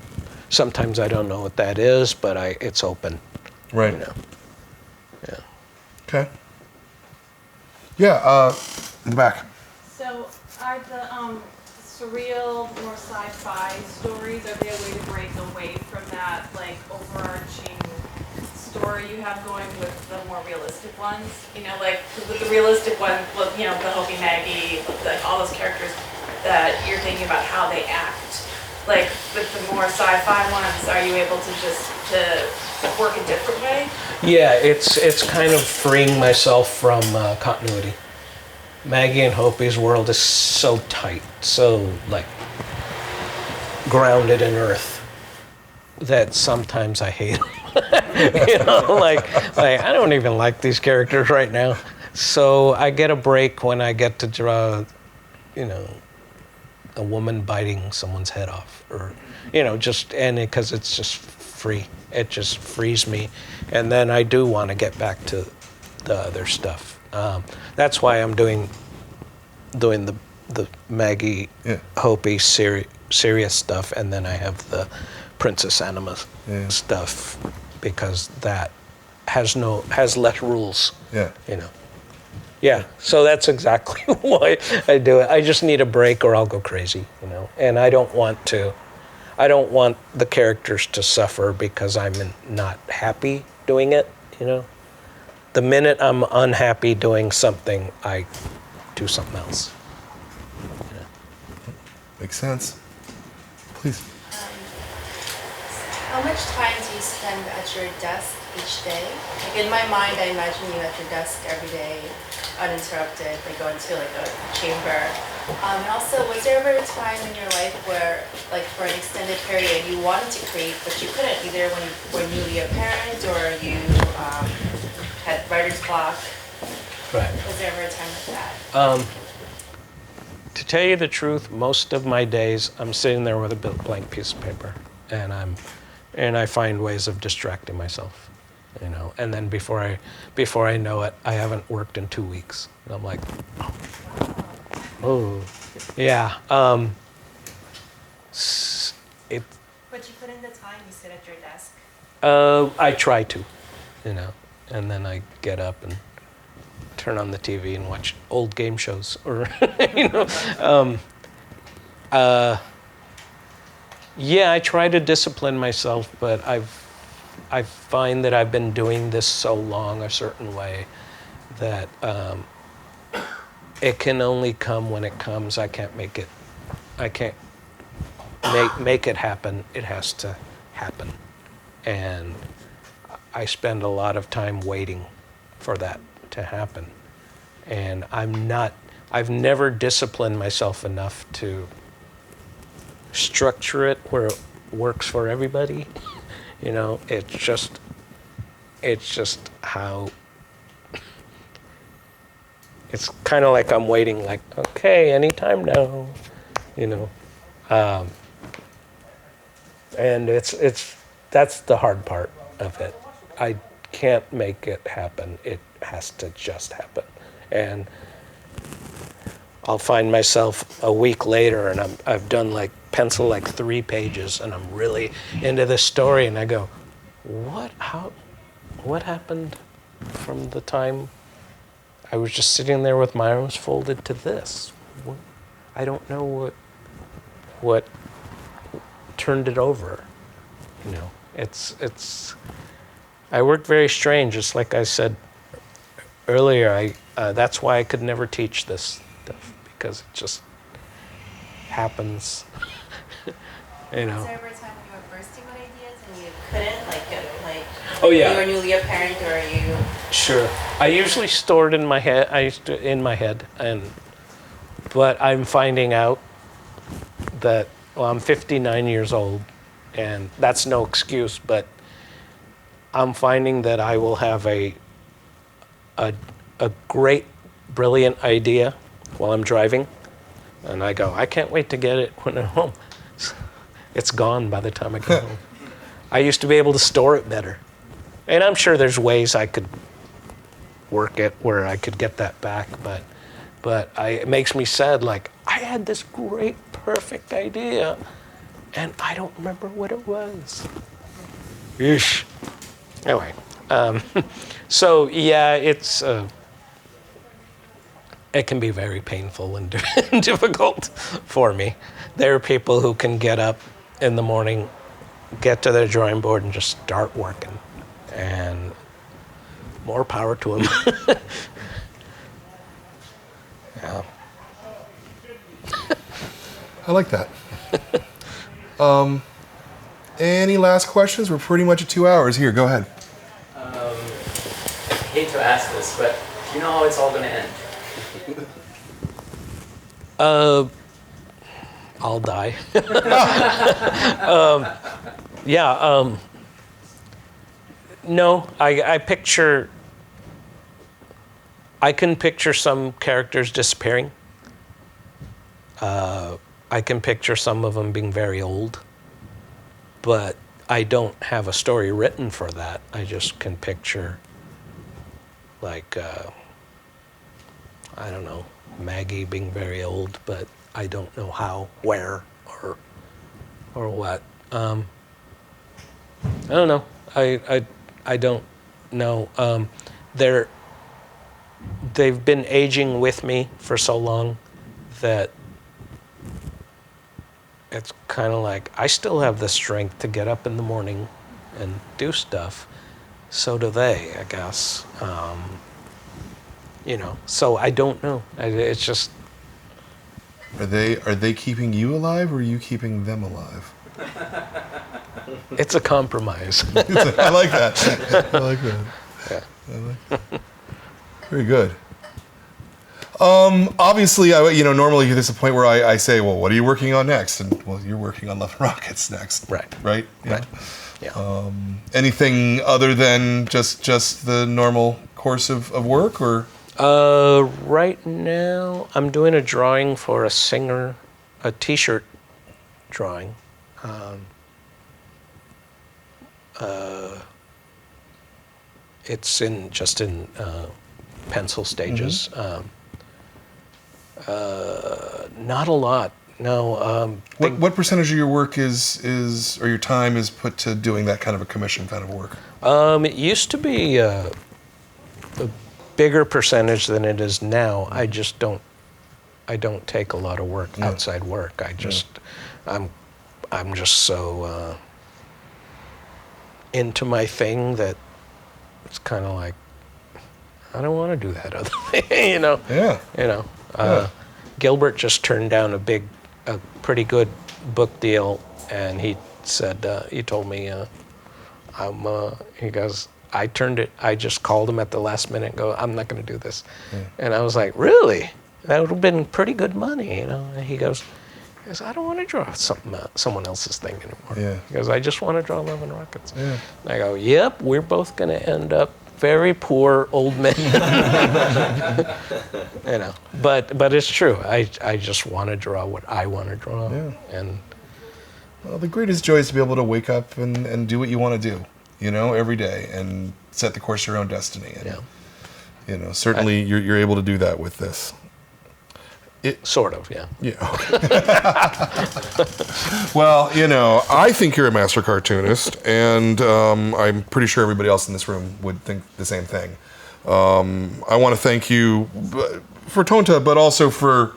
Sometimes I don't know what that is, but it's open. Right. You know. Yeah. Okay. Yeah, in the back. So are the surreal, more sci-fi stories, are they a way to break away from that like overarching story you have going with the more realistic ones? You know, like with the realistic one, with, you know, the Hopi Maggie, like all those characters that you're thinking about how they act. Like with the more sci-fi ones, are you able to just work a different way? Yeah, it's kind of freeing myself from continuity. Maggie and Hopi's world is so tight, so like grounded in earth that sometimes I hate them. You know, like I don't even like these characters right now. So I get a break when I get to draw, you know, a woman biting someone's head off, or, you know, because it's just free. It just frees me. And then I do want to get back to the other stuff. That's why I'm doing the Maggie Hopi serious stuff, and then I have the Princess Anima stuff, because that has less rules. Yeah. You know. Yeah, so that's exactly why I do it. I just need a break or I'll go crazy, you know. And I don't want the characters to suffer because I'm not happy doing it, you know. The minute I'm unhappy doing something, I do something else. You know? Makes sense. Please. How much time do you spend at your desk each day? Like in my mind, I imagine you at your desk every day, uninterrupted, like going to like a chamber. And also, was there ever a time in your life where, like for an extended period, you wanted to create, but you couldn't, either when you were newly a parent or you had writer's block? Right. Was there ever a time like that? To tell you the truth, most of my days I'm sitting there with a blank piece of paper, and I find ways of distracting myself, you know. And then before I know it, I haven't worked in 2 weeks, and I'm like, oh, yeah. But you put in the time. You sit at your desk. I try to, you know, and then I get up and turn on the TV and watch old game shows, or you know. Yeah, I try to discipline myself, but I find that I've been doing this so long a certain way that it can only come when it comes. I can't make it happen. It has to happen. And I spend a lot of time waiting for that to happen. And I've never disciplined myself enough to structure it where it works for everybody. You know, it's just how, it's kind of like I'm waiting, like, okay, anytime now, you know. And that's the hard part of it. I can't make it happen. It has to just happen. And I'll find myself a week later and I've done pencil 3 pages and I'm really into this story, and I go, what happened from the time I was just sitting there with my arms folded to this? I don't know turned it over. You know, it's. I worked very strange, just like I said earlier. That's why I could never teach this stuff, because it just happens. You know. Was there ever a time when you were bursting with ideas and you couldn't, like Oh yeah. you were newly a parent, or you? Sure. I usually store it in my head. But I'm finding out that, well, I'm 59 years old, and that's no excuse. But I'm finding that I will have a great, brilliant idea while I'm driving, and I go, I can't wait to get it when I'm home. It's gone by the time I get home. I used to be able to store it better. And I'm sure there's ways I could work it where I could get that back, but it makes me sad, like, I had this great, perfect idea, and I don't remember what it was. Yeesh. Anyway, so yeah, it can be very painful and difficult for me. There are people who can get up in the morning, get to their drawing board, and just start working. And more power to them. Yeah. I like that. Any last questions? We're pretty much at 2 hours. Here, go ahead. I hate to ask this, but do you know how it's all going to end? I'll die. No, I can picture some characters disappearing. I can picture some of them being very old, but I don't have a story written for that. I just can picture, like, I don't know, Maggie being very old, but I don't know how, where, or what. I don't know. I don't know. They've been aging with me for so long that it's kind of like I still have the strength to get up in the morning and do stuff. So do they, I guess. You know, so I don't know. It's just. Are they keeping you alive, or are you keeping them alive? It's a compromise. I like that. I like that. Yeah. I like that. Very good. Obviously, normally there's a point where I say, well, what are you working on next? And, well, you're working on Love and Rockets next. Right. Right? Yeah. Right. Yeah. Anything other than just the normal course of work, or? Right now, I'm doing a drawing for a singer, a T-shirt drawing. It's in pencil stages. Mm-hmm. Not a lot. No. What percentage of your work is or your time is put to doing that kind of a commission kind of work? It used to be a bigger percentage than it is now. I just don't. I don't take a lot of work, outside work. I'm just so into my thing that it's kind of like I don't want to do that other thing, you know. Yeah. You know. Gilbert just turned down a pretty good book deal, and he said he told me he goes, I just called him at the last minute and go, I'm not going to do this. And I was like, really? That would have been pretty good money, you know. And he goes, I don't want to draw someone else's thing anymore. Yeah. He goes, I just want to draw Love and Rockets. Yeah. And I go, yep, we're both going to end up very poor old men. You know, but it's true. I just want to draw what I want to draw. Yeah. And well, the greatest joy is to be able to wake up and do what you want to do, you know, every day, and set the course of your own destiny. And, you know, certainly you're able to do that with this. Sort of, yeah. Yeah. Okay. Well, you know, I think you're a master cartoonist, and I'm pretty sure everybody else in this room would think the same thing. I want to thank you for Tonta, but also for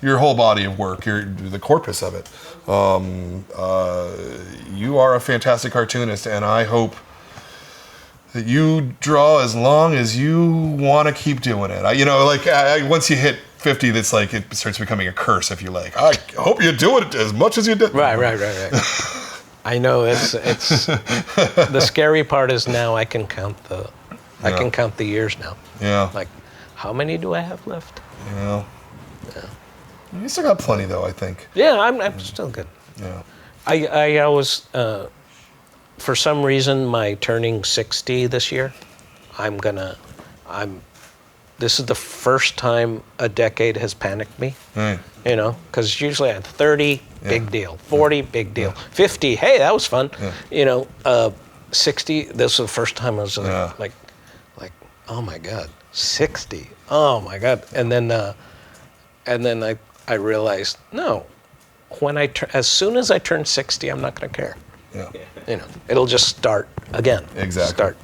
your whole body of work, the corpus of it. You are a fantastic cartoonist, and I hope that you draw as long as you want to keep doing it. Once you hit 50, that's like it starts becoming a curse. If you like, I hope you do it as much as you did. Right. I know it's the scary part is now I can count the years now. Yeah. Like, how many do I have left? Yeah. You still got plenty, though, I think. Yeah, I'm still good. Yeah. I always, for some reason, my turning 60 this year, this is the first time a decade has panicked me. Right. Because usually at 30, big deal. 40, big deal. 50, hey, that was fun. Yeah. 60, this was the first time I was like, oh my God, 60. Oh my God. And then I realized, no, as soon as I turn 60, I'm not going to care. Yeah. It'll just start again. Exactly. Start.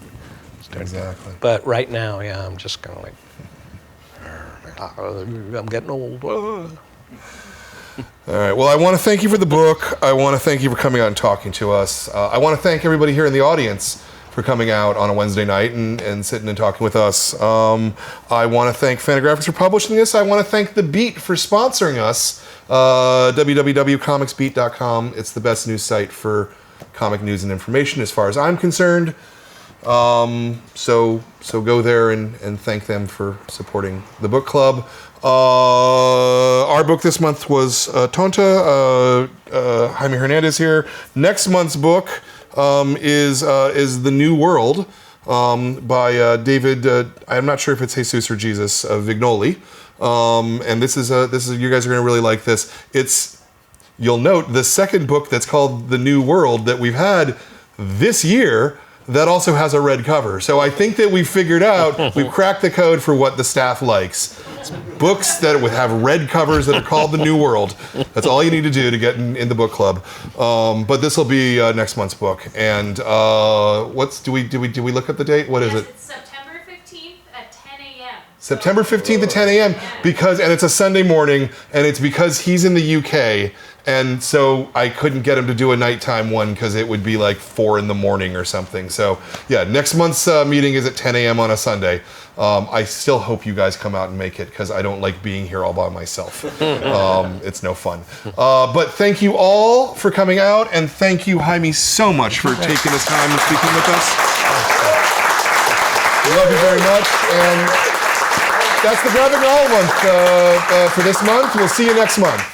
Exactly. But right now, I'm just kind of like, I'm getting old. All right. Well, I want to thank you for the book. I want to thank you for coming out and talking to us. I want to thank everybody here in the audience for coming out on a Wednesday night and sitting and talking with us. I want to thank Fantagraphics for publishing this. I want to thank The Beat for sponsoring us. www.comicsbeat.com. It's the best news site for comic news and information as far as I'm concerned. So go there and thank them for supporting the book club. Our book this month was Tonta. Jaime Hernandez here. Next month's book is The New World by David. I'm not sure if it's Jesus or Jesus Vignoli. And this is you guys are going to really like this. You'll note the second book that's called The New World that we've had this year that also has a red cover. So I think that we've figured out, we've cracked the code for what the staff likes. It's books that would have red covers that are called The New World. That's all you need to do to get in the book club. But this will be next month's book. And do we look at the date? What is it? It's September 15th at 10 a.m. September 15th at 10 a.m. and it's a Sunday morning, and it's because he's in the UK, and so I couldn't get him to do a nighttime one because it would be like 4 a.m. or something. So yeah, next month's meeting is at 10 a.m. on a Sunday. I still hope you guys come out and make it because I don't like being here all by myself. It's no fun. But thank you all for coming out, and thank you, Jaime, so much for taking this time and speaking with us. We love you very much, and that's the graphic novel month for this month. We'll see you next month.